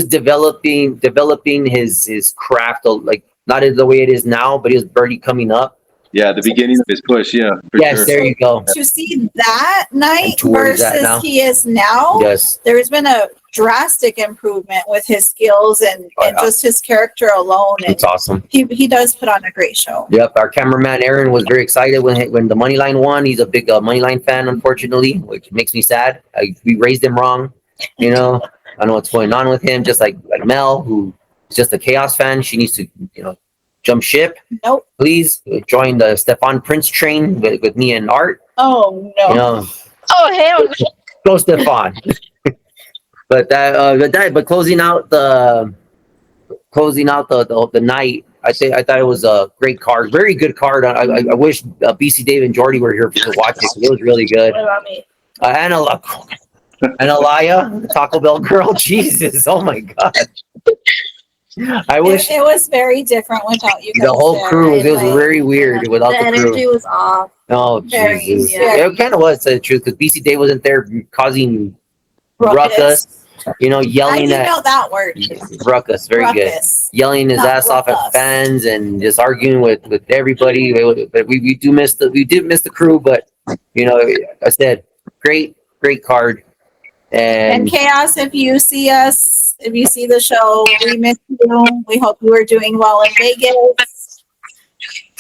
Speaker 2: developing his craft, like not the way it is now, but he was barely coming up.
Speaker 4: Yeah, the beginning of his push. Yeah.
Speaker 2: Yes,
Speaker 4: sure.
Speaker 2: there you go.
Speaker 3: To see that night
Speaker 2: versus
Speaker 3: versus he is now,
Speaker 2: yes,
Speaker 3: there's been a drastic improvement with his skills and just his character alone. And
Speaker 2: it's awesome.
Speaker 3: He does put on a great show.
Speaker 2: Yep, our cameraman Aaron was very excited when the Moneyline won. He's a big Moneyline fan, unfortunately, which makes me sad. We raised him wrong. You know, I don't know what's going on with him. Just like Mel, who is just a Chaos fan, she needs to jump ship.
Speaker 3: Nope.
Speaker 2: Please join the Stefan Prince train with me and Art.
Speaker 3: Oh no.
Speaker 5: Oh hell no.
Speaker 2: Go Stefan. But closing out the night, I thought it was a great card, very good card. I wish BC Dave and Jordy were here to watch it. It was really good.
Speaker 3: What about me?
Speaker 2: And Aaliya, Taco Bell girl. Jesus, oh my God. I wish
Speaker 3: it was very different without you guys.
Speaker 2: The whole
Speaker 3: there.
Speaker 2: crew, it was very weird without the crew.
Speaker 6: energy was off.
Speaker 2: Oh,
Speaker 3: Very,
Speaker 2: Jesus.
Speaker 3: yeah.
Speaker 2: It kind of was the truth, because BC Day wasn't there causing ruckus, yelling
Speaker 3: I know that word.
Speaker 2: Ruckus, very good. Yelling his ass off at fans and just arguing with everybody. But we did miss the crew, but I said, great card.
Speaker 3: And Chaos, if you see us, if you see the show, we miss you. We hope you are doing well in Vegas.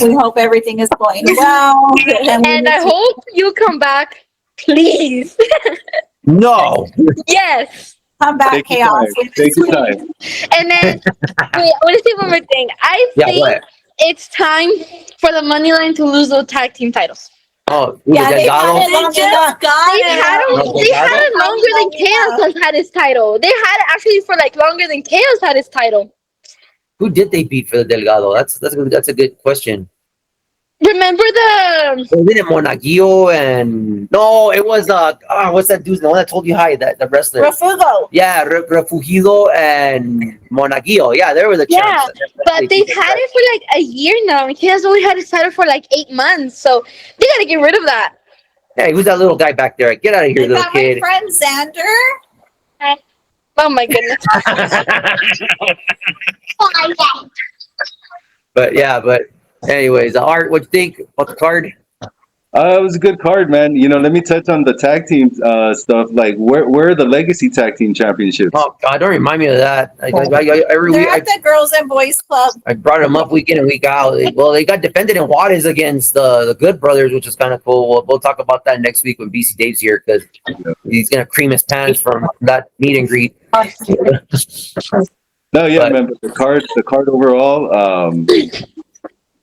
Speaker 3: We hope everything is going well.
Speaker 5: And I hope you come back, please.
Speaker 2: No.
Speaker 5: Yes.
Speaker 3: Come back,
Speaker 4: Take
Speaker 3: Chaos.
Speaker 4: Take your time.
Speaker 5: And then, wait, I want to say one more thing. I think it's time for the Moneyline to lose those tag team titles.
Speaker 2: Oh,
Speaker 3: Yeah,
Speaker 2: they
Speaker 3: they had it longer than
Speaker 5: They had it longer than Chaos has had his title. They had it actually for longer than Chaos had his title.
Speaker 2: Who did they beat for the Delgado? That's a good question.
Speaker 5: Remember the
Speaker 2: Was it Monaguillo and no? It was what's that dude's name? The one that told you hi, that wrestler.
Speaker 3: Refugo.
Speaker 2: Yeah, Refugido and Monaguillo. Yeah, they were the champs.
Speaker 5: but they've had it for a year now, and Chaos only had his title for 8 months. So they gotta get rid of that.
Speaker 2: Hey, who's that little guy back there? Get out of here,
Speaker 3: Is
Speaker 2: little
Speaker 3: that
Speaker 2: kid.
Speaker 3: my friend Xander?
Speaker 5: Oh my goodness.
Speaker 2: but anyways, Art, what you think about the card?
Speaker 4: It was a good card, man. Let me touch on the tag team stuff. Where are the Legacy Tag Team Championships?
Speaker 2: Oh God, don't remind me of that. Every
Speaker 3: They're
Speaker 2: week
Speaker 3: at the Girls and Boys Club.
Speaker 2: I brought them up week in and week out. Well, they got defended in Juarez against the Good Brothers, which is kind of cool. We'll talk about that next week when BC Dave's here, because he's gonna cream his pants from that meet and greet.
Speaker 4: No, yeah, man. But the card overall,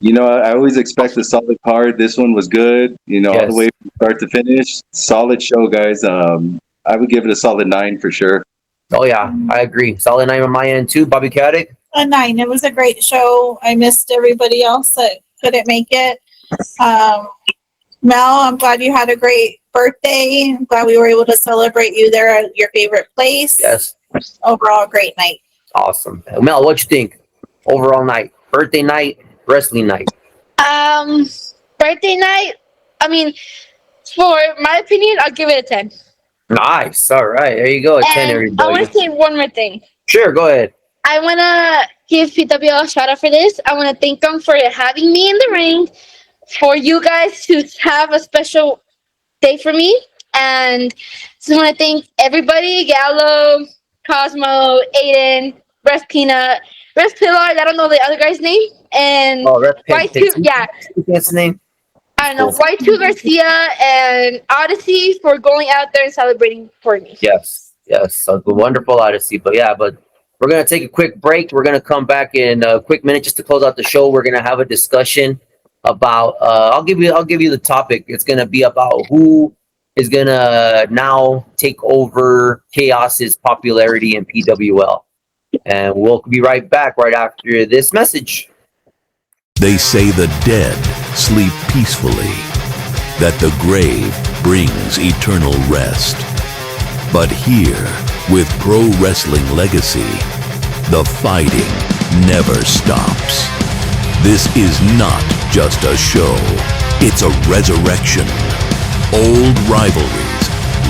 Speaker 4: I always expect a solid card. This one was good. All the way from start to finish. Solid show, guys. I would give it a solid 9 for sure.
Speaker 2: Oh yeah, I agree. Solid 9 on my end too. Bobby Caddick.
Speaker 3: A 9. It was a great show. I missed everybody else that couldn't make it. Mel, I'm glad you had a great birthday. I'm glad we were able to celebrate you there at your favorite place.
Speaker 2: Yes.
Speaker 3: Overall, great night.
Speaker 2: Awesome. Mel, what you think? Overall night, birthday night, wrestling night.
Speaker 5: Birthday night. I mean, for my opinion, I'll give it a 10.
Speaker 2: Nice. All right. There you go. A 10,
Speaker 5: And I
Speaker 2: everybody.
Speaker 5: want to say one more thing.
Speaker 2: Sure. Go ahead.
Speaker 5: I want to give PWL a shout out for this. I want to thank them for having me in the ring, for you guys to have a special day for me. And just want to thank everybody, Gallo, Cosmo, Aiden, Ref Peanut, Ref Pilar, I don't know the other guy's name, and Y2, yeah.
Speaker 2: That's the name.
Speaker 5: I don't know, Y2 Garcia and Odyssey for going out there and celebrating for me.
Speaker 2: Yes. Yes. A wonderful Odyssey. But we're going to take a quick break. We're going to come back in a quick minute just to close out the show. We're going to have a discussion about, I'll give you the topic. It's going to be about who is going to now take over Chaos's popularity in PWL. And we'll be right back right after this message.
Speaker 7: They say the dead sleep peacefully, that the grave brings eternal rest. But here, with Pro Wrestling Legacy, the fighting never stops. This is not just a show, it's a resurrection. Old rivalries,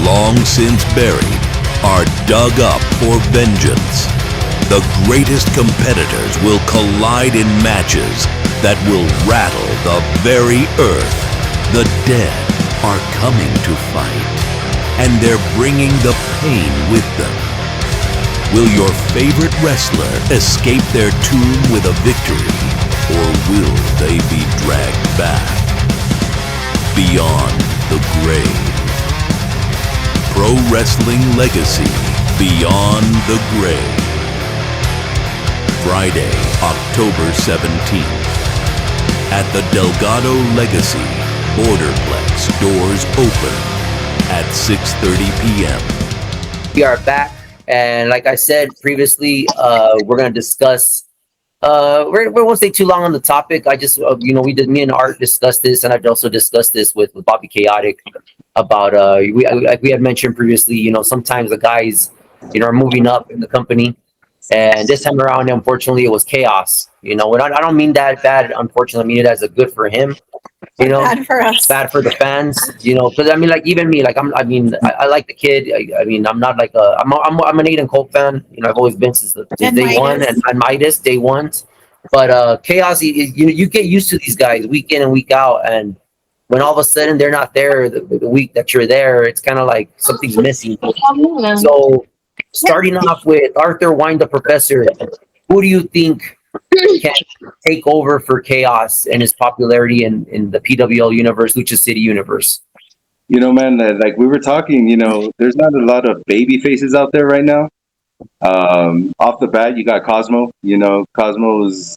Speaker 7: long since buried, are dug up for vengeance. The greatest competitors will collide in matches that will rattle the very earth. The dead are coming to fight, and they're bringing the pain with them. Will your favorite wrestler escape their tomb with a victory, or will they be dragged back beyond the grave? Pro Wrestling Legacy, Beyond the Grave. Friday, October 17th. At the Delgado Legacy, Borderplex, doors open at 6:30 p.m.
Speaker 2: We are back, and like I said previously, we're going to discuss. We won't stay too long on the topic. I just, me and Art discussed this, and I've also discussed this with Bobby Chaotic about. Like we had mentioned previously, sometimes the guys, are moving up in the company. And this time around, unfortunately, it was Chaos. I don't mean that bad. Unfortunately, I mean it as a good for him.
Speaker 3: Bad for us.
Speaker 2: Bad for the fans. Because I mean, like even me, like I like the kid. I'm not like I'm an Aiden Colt fan. I've always been since day one, and Midas day one. But Chaos, you get used to these guys week in and week out, and when all of a sudden they're not there the week that you're there, it's kind of like something's missing. So. Starting off with Arthur Wine the Professor, who do you think can take over for Chaos and his popularity in the PWL universe, Lucha City universe?
Speaker 4: Man, like we were talking, there's not a lot of baby faces out there right now. Off the bat, you got Cosmo. Cosmo's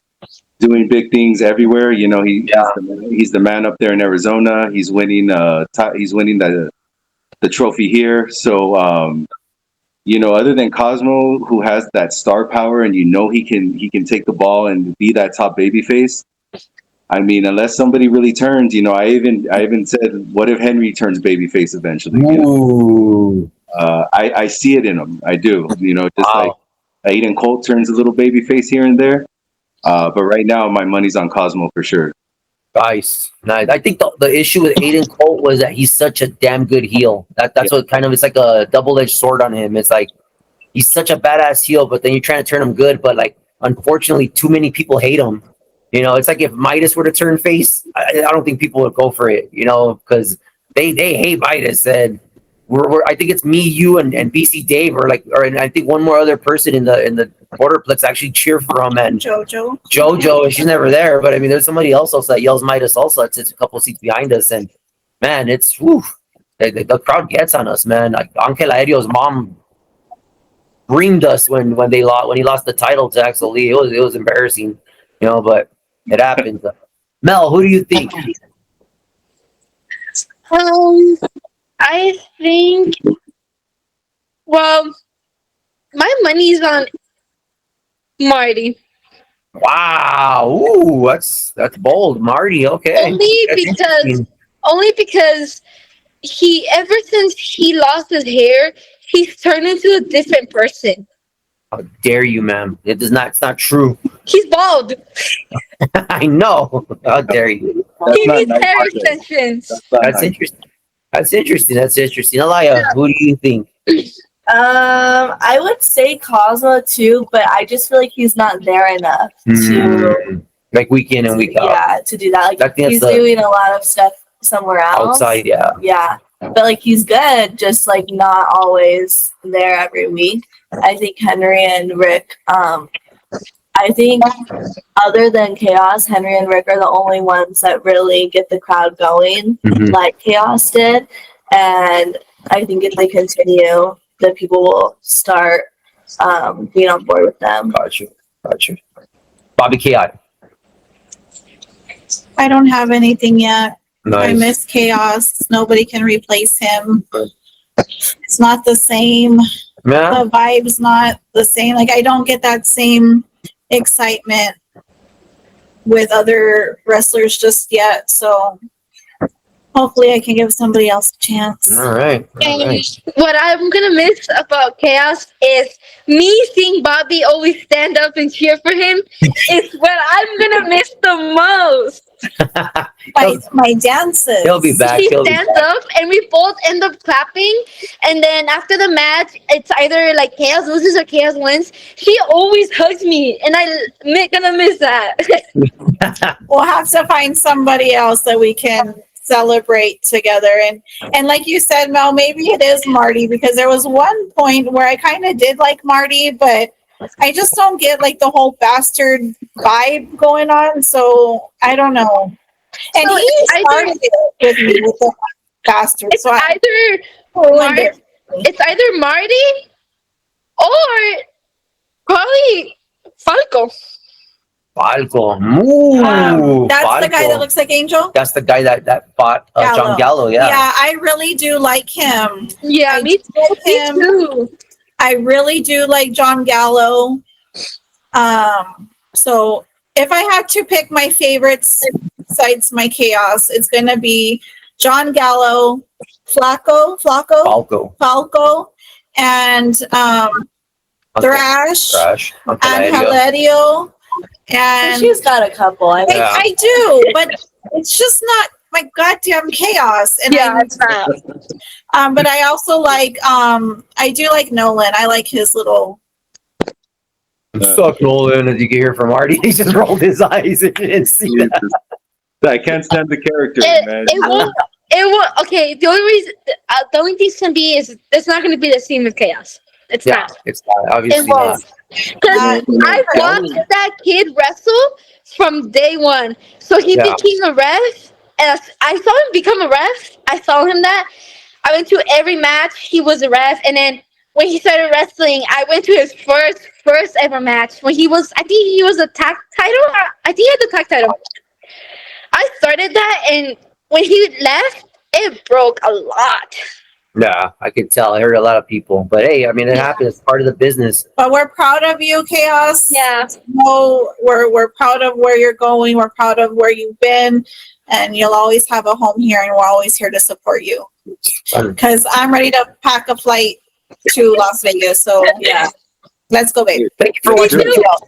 Speaker 4: doing big things everywhere. He's the man up there in Arizona. He's winning. He's winning the trophy here. So. Other than Cosmo, who has that star power, and he can take the ball and be that top baby face. I mean, unless somebody really turns, I even said, what if Henry turns baby face eventually?
Speaker 2: Ooh.
Speaker 4: I see it in him. I do. Just like Aiden Colt turns a little baby face here and there. But right now, my money's on Cosmo for sure.
Speaker 2: Nice. I think the issue with Aiden Colt was that he's such a damn good heel. That's what kind of, it's like a double-edged sword on him. It's like he's such a badass heel, but then you're trying to turn him good, but like unfortunately too many people hate him. It's like if Midas were to turn face, I don't think people would go for it, because they hate Midas. And I think it's me, you, and BC Dave, or I think one more other person in the Borderplex actually cheer for him. And Jojo, she's never there, but I mean, there's somebody else also that yells Midas also. It sits a couple seats behind us, and man, it's the crowd gets on us, man. Like Angel Aerio's mom reamed us when he lost the title to Axel Lee. It was embarrassing, but it happens. Mel, who do you think?
Speaker 5: I think, well, my money's on Marty.
Speaker 2: Wow. Ooh, that's bold, Marty. Okay.
Speaker 5: Only because he ever since he lost his hair, he's turned into a different person.
Speaker 2: How dare you, ma'am? It's not true.
Speaker 5: He's bald.
Speaker 2: I know. How dare you?
Speaker 4: That's
Speaker 5: He
Speaker 4: not
Speaker 5: needs
Speaker 4: nice
Speaker 5: hair
Speaker 4: either.
Speaker 5: extensions.
Speaker 2: That's interesting. That's interesting. Aaliya, who do you think?
Speaker 6: I would say Cosmo too, but I just feel like he's not there enough to
Speaker 2: Like week in and week out.
Speaker 6: yeah, to do that. Like
Speaker 2: I think
Speaker 6: he's
Speaker 2: that's the
Speaker 6: doing a lot of stuff somewhere else.
Speaker 2: outside, yeah.
Speaker 6: Yeah. But like he's good, just like not always there every week. I think Henry and Rick, I think other than Chaos, Henry and Rick are the only ones that really get the crowd going,
Speaker 2: Mhm.
Speaker 6: like Chaos did. And I think if they continue, the people will start being on board with them.
Speaker 2: Got you. Bobby Ki.
Speaker 3: I don't have anything yet. I
Speaker 2: Nice.
Speaker 3: miss Chaos. Nobody can replace him. It's not the same.
Speaker 2: Yeah.
Speaker 3: The vibe's not the same. Like I don't get that same excitement with other wrestlers just yet. So hopefully I can give somebody else a chance.
Speaker 2: All right.
Speaker 5: And what I'm gonna miss about Chaos is me seeing Bobby always stand up and cheer for him. Is what I'm gonna miss the most.
Speaker 3: My dances.
Speaker 2: He'll be back.
Speaker 5: He stands up and we both end up clapping, and then after the match, it's either like Chaos loses or Chaos wins. He always hugs me, and I'm gonna miss that.
Speaker 3: We'll have to find somebody else that we can celebrate together. And like you said, Mel, maybe it is Marty, because there was one point where I kind of did like Marty, but I just don't get like the whole bastard vibe going on. So I don't know. And
Speaker 5: So
Speaker 3: he started it with me with the bastard.
Speaker 5: It's
Speaker 3: So I
Speaker 5: it's either Marty or probably Falco.
Speaker 2: Falco. Ooh,
Speaker 3: that's
Speaker 2: Falco.
Speaker 3: the guy that looks like Angel.
Speaker 2: That's the guy that fought John Gallo. Yeah.
Speaker 3: Yeah, I really do like him.
Speaker 5: Yeah,
Speaker 3: I
Speaker 5: me
Speaker 3: told him
Speaker 5: too.
Speaker 3: I really do like John Gallo. So if I had to pick my favorites besides my Chaos, it's gonna be John Gallo, Falco, and Thrash,
Speaker 2: Uncle
Speaker 3: and
Speaker 2: Aaliya.
Speaker 3: Haledio, and
Speaker 6: She's got a couple. I think.
Speaker 3: I do, but it's just not my goddamn Chaos. And
Speaker 5: Yeah, it's not.
Speaker 3: but I also like I do like Nolan. I like his little
Speaker 2: Suck Nolan, as you can hear from Marty. He just rolled his eyes and you didn't see that.
Speaker 4: I can't stand the character, man.
Speaker 5: It will. Okay, the only reason, the only thing can be is it's not going to be the same with Chaos. It's not.
Speaker 2: It's not. Obviously
Speaker 5: It won't.
Speaker 2: not.
Speaker 5: Because I watched that kid wrestle from day one. So he became a ref, and I saw him become a ref. I saw him that. I went to every match. He was a ref, and then when he started wrestling, I went to his first ever match when he was. I think he was a tag title. I think he had the tag title. I started that, and when he left, it broke a lot.
Speaker 2: Yeah, I could tell. I heard a lot of people, but hey, I mean, it happened. It's part of the business.
Speaker 3: But we're proud of you, Chaos.
Speaker 5: Yeah.
Speaker 3: No, we're proud of where you're going. We're proud of where you've been, and you'll always have a home here, and we're always here to support you. Because I'm ready to pack a flight to Las Vegas. So yeah, let's go, babe.
Speaker 2: Thank you for watching,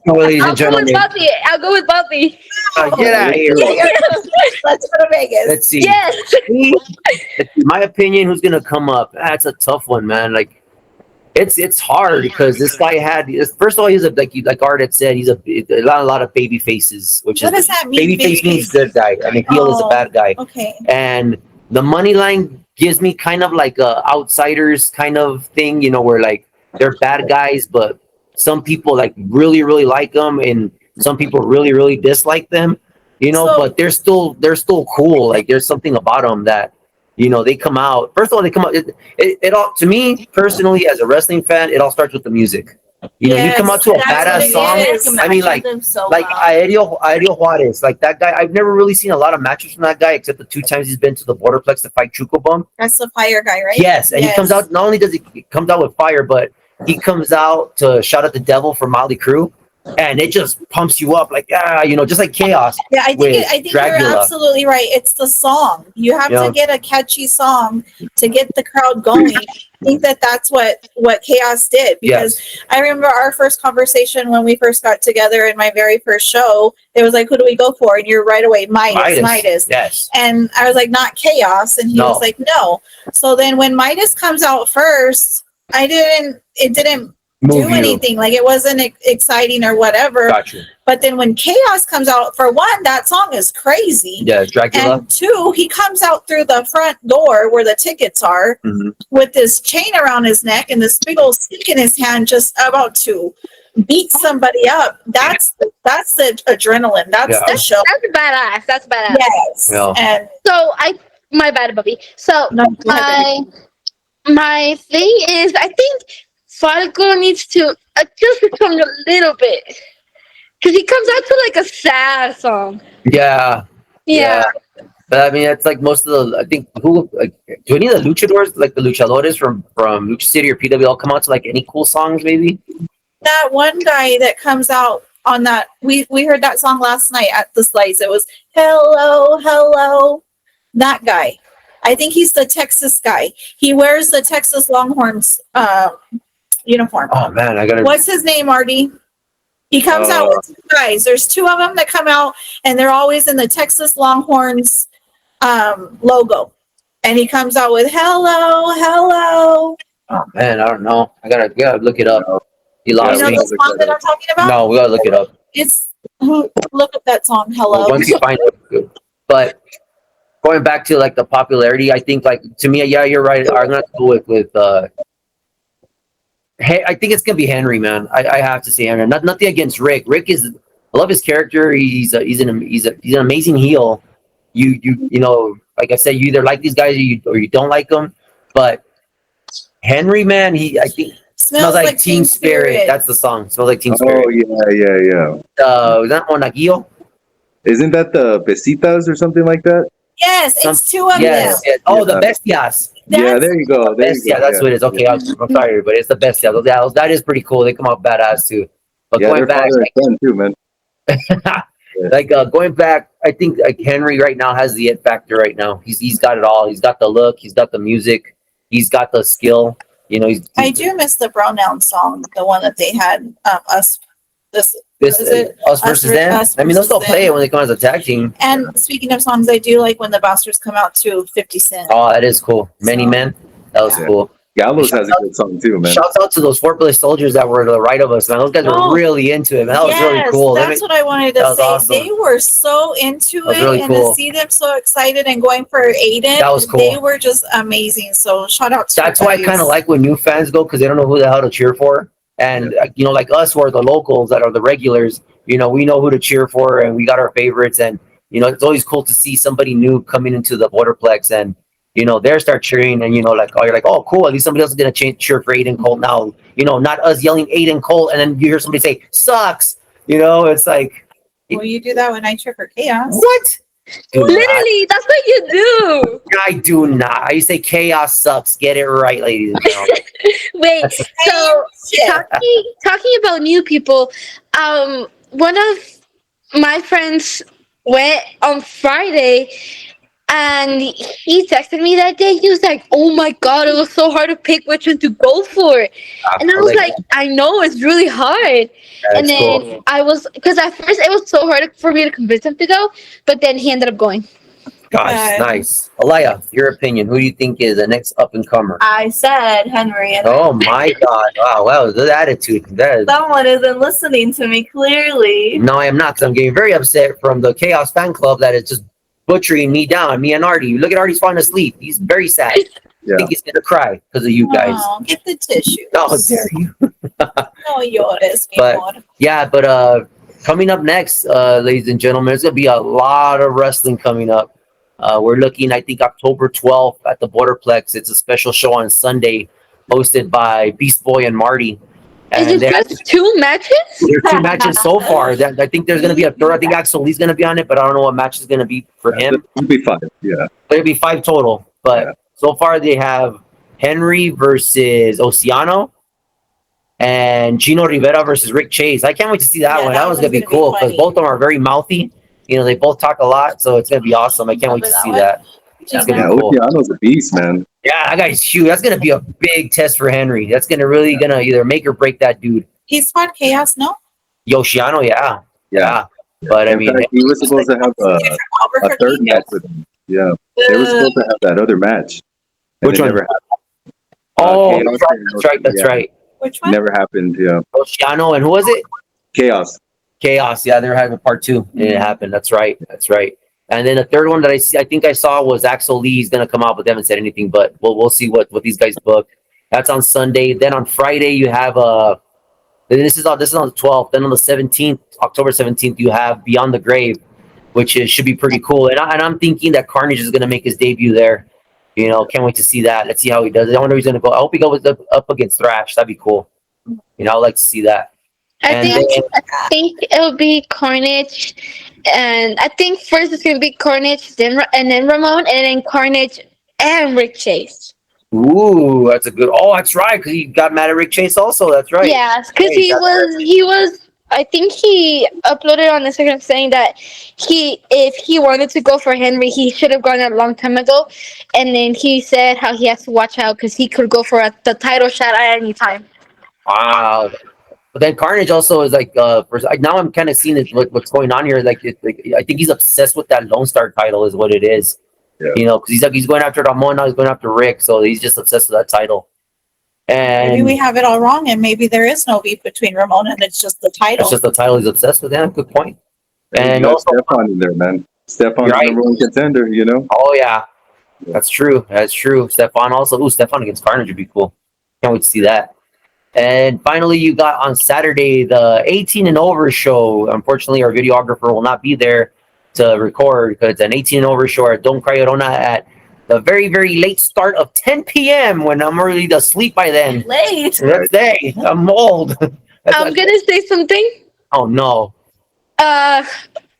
Speaker 2: ladies and gentlemen.
Speaker 5: I'll go with Bobby.
Speaker 2: Get out of here.
Speaker 3: Let's go to Vegas.
Speaker 2: Let's see.
Speaker 5: Yes.
Speaker 2: My opinion, who's gonna come up? That's a tough one, man. Like, it's hard because this guy had. First of all, he's like Art had said, he's a lot of baby faces, which
Speaker 3: What does that mean?
Speaker 2: baby face means good guy, and a heel is a bad guy.
Speaker 3: Okay.
Speaker 2: And the money line gives me kind of like a outsiders kind of thing, you know, where like they're bad guys, but some people like really like them, and some people really dislike them, you know. But they're still cool. Like there's something about them that, you know, they come out. First of all, they come out. It all, to me personally, as a wrestling fan, it all starts with the music. You know, you come out to a badass song. I mean, like Aerial Juarez, like that guy. I've never really seen a lot of matches from that guy, except the 2 times he's been to the Borderplex to fight Chuco Bum.
Speaker 3: That's the fire guy, right?
Speaker 2: Yes, and he comes out. Not only does he comes out with fire, but he comes out to shout at the devil for Motley Crue. and it just pumps you up like just like Chaos.
Speaker 3: Yeah, I
Speaker 2: with
Speaker 3: think
Speaker 2: Dracula.
Speaker 3: you're absolutely right. It's the song. You have
Speaker 2: Yeah.
Speaker 3: to get a catchy song to get the crowd going. I think that's what Chaos did, because I remember our first conversation when we first got together in my very first show. It was like, who do we go for? And you're right away, Midas.
Speaker 2: Yes.
Speaker 3: And I was like, not Chaos, and he was like, no. So then when Midas comes out first, it didn't do anything. Like, it wasn't exciting or whatever.
Speaker 2: Gotcha.
Speaker 3: But then when Chaos comes out, for one, that song is crazy.
Speaker 2: Yeah, Dracula.
Speaker 3: And two, he comes out through the front door where the tickets are with this chain around his neck and this big old stick in his hand, just about to beat somebody up. That's the adrenaline. That's the show.
Speaker 5: That's badass.
Speaker 3: Yes.
Speaker 2: Yeah.
Speaker 3: And
Speaker 5: So my bad, Bobby. So
Speaker 3: No, go ahead,
Speaker 5: my thing is, I think Falco needs to adjust the song a little bit, because he comes out to like a sad song.
Speaker 2: Yeah.
Speaker 5: Yeah.
Speaker 2: But I mean, it's like most of the, I think, do any of the luchadors, like the luchadores from Lucha City or PWL, come out to like any cool songs maybe?
Speaker 3: that one guy that comes out on that, we heard that song last night at the Slice. It was Hello, Hello. That guy. I think he's the Texas guy. He wears the Texas Longhorns uniform.
Speaker 2: Oh man,
Speaker 3: What's his name, Artie? He comes out with two guys. There's two of them that come out, and they're always in the Texas Longhorns logo. And he comes out with "Hello, hello."
Speaker 2: Oh man, I don't know. I gotta look it up. You
Speaker 3: You
Speaker 2: lost
Speaker 3: know
Speaker 2: me.
Speaker 3: the song that I'm talking about?
Speaker 2: No, we gotta look it up.
Speaker 3: It's look up that song, "Hello."
Speaker 2: Once you find it, but going back to like the popularity, I think like to me, yeah, you're right. I'm gonna go with I think it's gonna be Henry, man. I have to say Henry. Nothing against Rick. Rick is, I love his character. He's an amazing heel. You know, like I said, you either like these guys or you don't like them. But Henry, man, I think smells like Teen Spirit. That's the song. Smells like Teen Spirit.
Speaker 4: Oh yeah.
Speaker 2: Is that Monaguillo?
Speaker 4: Isn't that the Besitas or something like that?
Speaker 3: Yes, it's two of them.
Speaker 2: Yes. Oh, the Bestias.
Speaker 4: Yeah, there you go.
Speaker 2: Bestia, that's what it is. Okay, I'm sorry, but it's the Bestia. That is pretty cool. They come out badass too. But going back,
Speaker 4: too, man.
Speaker 2: Going back, I think like Henry right now has the it factor. Right now, he's got it all. He's got the look. He's got the music. He's got the skill. You know,
Speaker 3: I do miss the Pronoun song, the one that they had us
Speaker 2: versus them. I mean, they'll still play it when they come as a tag team.
Speaker 3: And speaking of songs, I do like when the Bastards come out too. 50 Cent.
Speaker 2: Oh, that is cool. Many Men. That was cool.
Speaker 4: Gallows has a good song too, man.
Speaker 2: Shouts out to those Fort Bliss soldiers that were to the right of us, man. Those guys were really into it, man. That was really cool.
Speaker 3: That's what I wanted to say.
Speaker 2: Awesome.
Speaker 3: They were so into it,
Speaker 2: really
Speaker 3: and
Speaker 2: cool.
Speaker 3: to see them so excited and going for Aiden,
Speaker 2: that was cool.
Speaker 3: They were just amazing. So shout out to
Speaker 2: that's why I kind of like when new fans go, because they don't know who the hell to cheer for. And you know, like us, who are the locals that are the regulars, you know, we know who to cheer for, and we got our favorites. And you know, it's always cool to see somebody new coming into the Borderplex, and you know, they start cheering, and you know, like, oh, you're like, oh, cool. At least somebody else is gonna cheer for Aiden Cole now. You know, not us yelling Aiden Cole, and then you hear somebody say sucks. You know, it's like,
Speaker 3: well, you do that when I cheer for Chaos.
Speaker 2: What?
Speaker 5: Literally, that's what you do.
Speaker 2: I do not. I say Chaos sucks. Get it right, ladies and gentlemen.
Speaker 5: Wait, so talking about new people, one of my friends went on Friday, and he texted me that day. He was like, "Oh my god, it was so hard to pick which one to go for," and I was like, "I know, it's really hard." And then cool. I was, because at first it was so hard for me to convince him to go, but then he ended up going.
Speaker 2: Gosh, nice. Aaliya, your opinion. Who do you think is the next up and comer?
Speaker 6: I said Henry. And
Speaker 2: oh my God! Wow, good attitude.
Speaker 6: Someone isn't listening to me clearly.
Speaker 2: No, I am not, because I'm getting very upset from the Chaos fan club that is just butchering me down. Me and Artie. Look at Artie's falling asleep. He's very sad. I think he's gonna cry because of you guys.
Speaker 3: Oh, get the tissue.
Speaker 2: How dare you?
Speaker 3: No llores, mi amor.
Speaker 2: Yeah, but coming up next, ladies and gentlemen, there's gonna be a lot of wrestling coming up. We're looking, I think, October 12th at the Borderplex. It's a special show on Sunday, hosted by Beast Boy and Marty. And
Speaker 5: is it just 2 matches?
Speaker 2: There's 2 matches so far. I think there's going to be a third. I think Axel Lee's going to be on it, but I don't know what match is going to be for him.
Speaker 4: It'll be 5, yeah.
Speaker 2: It'll be 5 total. But so far they have Henry versus Oceano. and Gino Rivera versus Rick Chase. I can't wait to see that one. That one's gonna be cool because both of them are very mouthy. You know, they both talk a lot, so it's gonna be awesome. I can't wait to see that. It's gonna be cool.
Speaker 4: Oceano's a beast, man.
Speaker 2: Yeah, that guy's huge. That's gonna be a big test for Henry. That's gonna either make or break that dude.
Speaker 3: He's fought Chaos, no?
Speaker 2: Yoshiano, yeah. But I mean,
Speaker 4: he was supposed to have a third match with him. Yeah, they were supposed to have that other match.
Speaker 2: Which one? Oh, that's right.
Speaker 3: Which one?
Speaker 4: Never happened. Yeah.
Speaker 2: Yoshiano and who was it?
Speaker 4: Chaos.
Speaker 2: Yeah, they're having part 2. It didn't happen. That's right. And then the third one that I think I saw was Axel Lee's gonna come out, but they haven't said anything. But we'll see what these guys book. That's on Sunday. Then on Friday you have this is on the 12th. Then on the 17th, October 17th, you have Beyond the Grave, which should be pretty cool. And I'm thinking that Carnage is gonna make his debut there. You know, can't wait to see that. Let's see how he does. I wonder if he's gonna go. I hope he goes up against Thrash. That'd be cool. You know, I'd like to see that.
Speaker 5: I think it'll be Carnage, and I think first it's gonna be Carnage, then Ramon, and then Carnage and Rick Chase.
Speaker 2: Ooh, that's a good. Oh, that's right, because he got mad at Rick Chase also. That's right.
Speaker 5: Yeah, because he was. I think he uploaded on Instagram saying that if he wanted to go for Henry, he should have gone a long time ago, and then he said how he has to watch out because he could go for the title shot at any time.
Speaker 2: Wow. But then Carnage also is like, now I'm kind of seeing what's going on here. Like, I think he's obsessed with that Lone Star title, is what it is.
Speaker 4: Yeah.
Speaker 2: You know, because he's going after Ramon now, he's going after Rick, so he's just obsessed with that title. And
Speaker 3: maybe we have it all wrong, and maybe there is no beef between Ramon, and it's just the title.
Speaker 2: It's just the title he's obsessed with. Yeah, good point.
Speaker 4: And also Stefan in there, man. Stefan is the number one contender, you know?
Speaker 2: Oh, yeah. That's true. Stefan also. Ooh, Stefan against Carnage would be cool. Can't wait to see that. And finally, you got on Saturday the 18 and over show. Unfortunately, our videographer will not be there to record because it's an 18 and over show at Don't Cry Llorona at the very, very late start of 10 p.m. when I'm already asleep by then.
Speaker 6: Late.
Speaker 2: Next day, I'm old.
Speaker 5: I'm gonna say something.
Speaker 2: Oh no.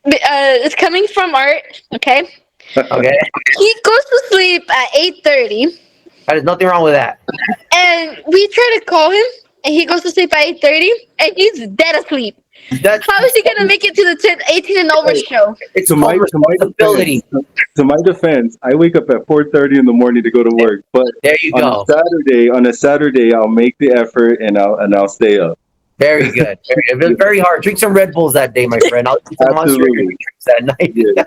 Speaker 5: It's coming from Art. Okay.
Speaker 2: Okay.
Speaker 5: He goes to sleep at 8:30.
Speaker 2: There's nothing wrong with that.
Speaker 5: And we try to call him, and he goes to sleep at 8:30, and he's dead asleep. How is he gonna make it to the 18 and over show?
Speaker 2: It's
Speaker 4: to my defense, I wake up at 4:30 in the morning to go to work. But
Speaker 2: there you go.
Speaker 4: On a Saturday, I'll make the effort and I'll stay up.
Speaker 2: Very good. It's very hard. Drink some Red Bulls that day, my friend. I'll eat some Monster drinks that night. Yeah.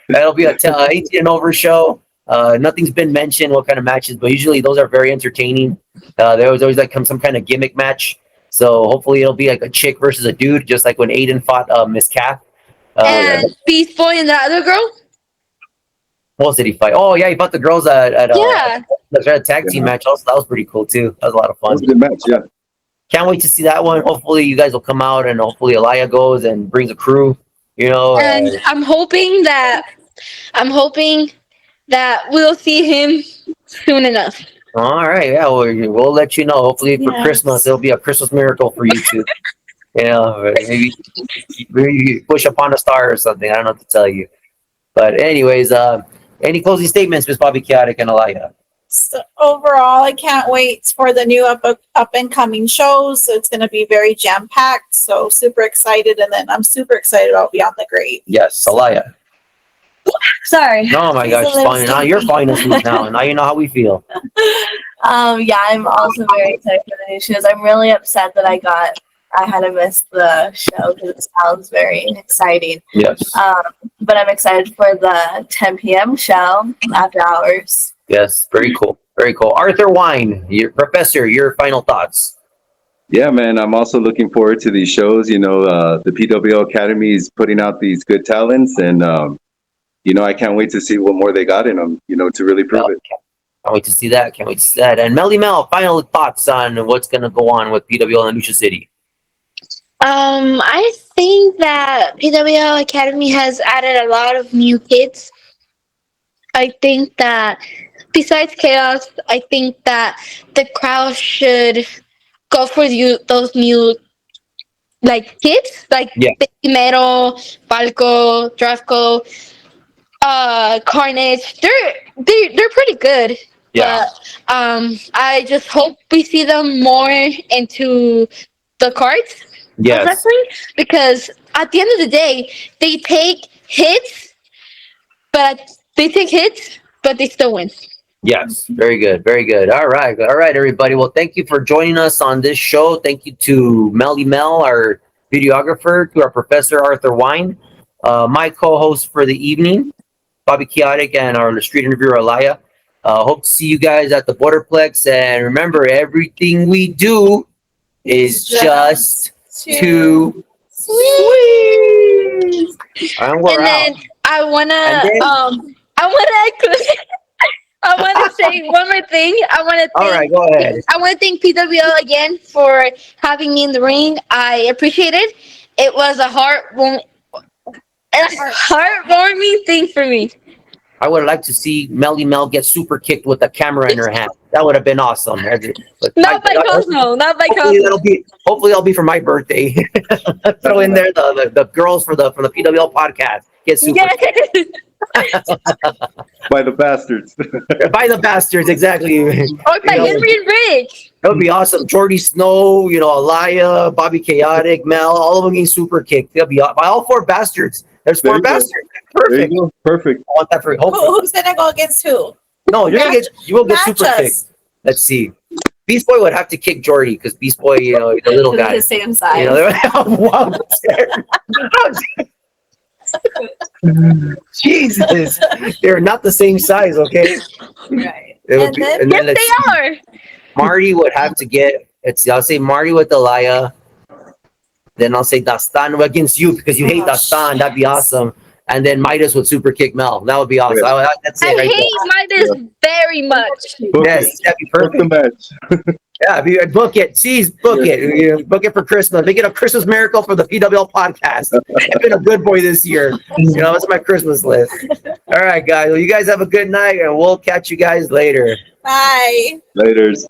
Speaker 2: That'll be a 18 and over show. Nothing's been mentioned what kind of matches, but usually those are very entertaining. There was always like some kind of gimmick match. So hopefully it'll be like a chick versus a dude, just like when Aiden fought Miss Kath.
Speaker 5: And Beast Boy and the other girl?
Speaker 2: What else did he fight? Oh, yeah, he fought the girls at a tag team match. Also, that was pretty cool, too. That was a lot of fun.
Speaker 4: That was a good match, yeah.
Speaker 2: Can't wait to see that one. Hopefully you guys will come out, and hopefully Aaliya goes and brings a crew, you know.
Speaker 5: And I'm hoping that we'll see him soon enough.
Speaker 2: All right, yeah, we'll let you know. Hopefully for Christmas, it'll be a Christmas miracle for you too. You know, maybe you push upon a star or something. I don't know what to tell you. But anyways, any closing statements, Miss Bobby Chaotic and Aaliya?
Speaker 3: So overall, I can't wait for the new up and coming shows. It's going to be very jam packed. So super excited, and then I'm super excited about Beyond the Grave.
Speaker 2: Yes, Aaliya.
Speaker 6: Sorry.
Speaker 2: Oh my gosh, it's fine. Now you're fine as now. Now you know how we feel.
Speaker 6: Yeah, I'm also very excited for the new shows. I'm really upset that I had to miss the show because it sounds very exciting.
Speaker 2: Yes.
Speaker 6: But I'm excited for the 10 p.m. show after hours.
Speaker 2: Yes, very cool. Very cool. Arthur Wine, Professor, your final thoughts.
Speaker 4: Yeah, man, I'm also looking forward to these shows. You know, the PWL Academy is putting out these good talents, and you know, I can't wait to see what more they got in them, you know, to really prove it.
Speaker 2: Can't wait to see that. Can't wait to see that. And Melly Mel, final thoughts on what's going to go on with PWL and Lucha City.
Speaker 5: I think that PWL Academy has added a lot of new kids. I think that besides Chaos, I think that the crowd should go for those new kids, Primero, Falco, Drafco, Carnage. They're pretty good.
Speaker 2: Yeah.
Speaker 5: But I just hope we see them more into the cards of
Speaker 2: Yes.
Speaker 5: wrestling, because at the end of the day, they take hits, but they still win.
Speaker 2: Yes, very good, very good. All right, everybody. Well, thank you for joining us on this show. Thank you to Melly Mel, our videographer, to our professor Arthur Wine, my co-host for the evening, Bobby Chaotic, and our street interviewer Aaliya. Hope to see you guys at the Borderplex, and remember, everything we do is just too sweet. And we're
Speaker 5: And
Speaker 2: out.
Speaker 5: then I wanna
Speaker 2: And then-
Speaker 5: I wanna I wanna say one more thing. I wanna
Speaker 2: All right,
Speaker 5: thank
Speaker 2: go ahead.
Speaker 5: I wanna thank PWL again for having me in the ring. I appreciate it. It was a heartwarming thing for me.
Speaker 2: I would like to see Melly Mel get super kicked with a camera in her hand. That would have been awesome. But
Speaker 5: Not by Cosmo, not by Cosmo.
Speaker 2: Hopefully that'll be for my birthday. Throw in there the girls from the PWL podcast. Get super
Speaker 5: Yes.
Speaker 4: By the bastards.
Speaker 2: by the bastards, exactly.
Speaker 5: Or by Henry and Rick.
Speaker 2: That would be awesome. Jordy Snow, Aaliya, Bobby Chaotic, Mel, all of them getting super kicked. They'll be by all four bastards. There's
Speaker 4: There
Speaker 2: four
Speaker 4: you go.
Speaker 2: bastards.
Speaker 4: There
Speaker 2: Perfect.
Speaker 4: you go. Perfect.
Speaker 2: I want that for hopefully.
Speaker 3: Who's gonna go against who?
Speaker 2: No, you will get
Speaker 3: Match
Speaker 2: super
Speaker 3: us.
Speaker 2: kicked. Let's see. Beast Boy would have to kick Jordy because Beast Boy, he's a little
Speaker 6: They're
Speaker 2: guy.
Speaker 6: the same size.
Speaker 2: Wow. Jesus, they're not the same size. Okay.
Speaker 6: Right.
Speaker 2: It would
Speaker 3: And
Speaker 2: be-
Speaker 3: then-
Speaker 2: and then
Speaker 5: Yes,
Speaker 2: let's see.
Speaker 5: they are.
Speaker 2: Marty would have to get. Let's see. I'll say Marty with Aaliya. Then I'll say Dastan against you because you hate
Speaker 3: Oh,
Speaker 2: Dastan. That'd be awesome. And then Midas would super kick Mel. That would be awesome.
Speaker 4: Yeah.
Speaker 2: That's
Speaker 5: I
Speaker 2: it right
Speaker 5: hate Midas very much.
Speaker 4: Book
Speaker 2: there. Yes,
Speaker 4: it.
Speaker 2: that'd be
Speaker 4: Book
Speaker 2: perfect.
Speaker 4: the match.
Speaker 2: Yeah, book it. Jeez, book it. Book it for Christmas. Make it a Christmas miracle for the PWL podcast. I've been a good boy this year. That's my Christmas list. All right, guys. Well, you guys have a good night, and we'll catch you guys later.
Speaker 3: Bye.
Speaker 4: Laters.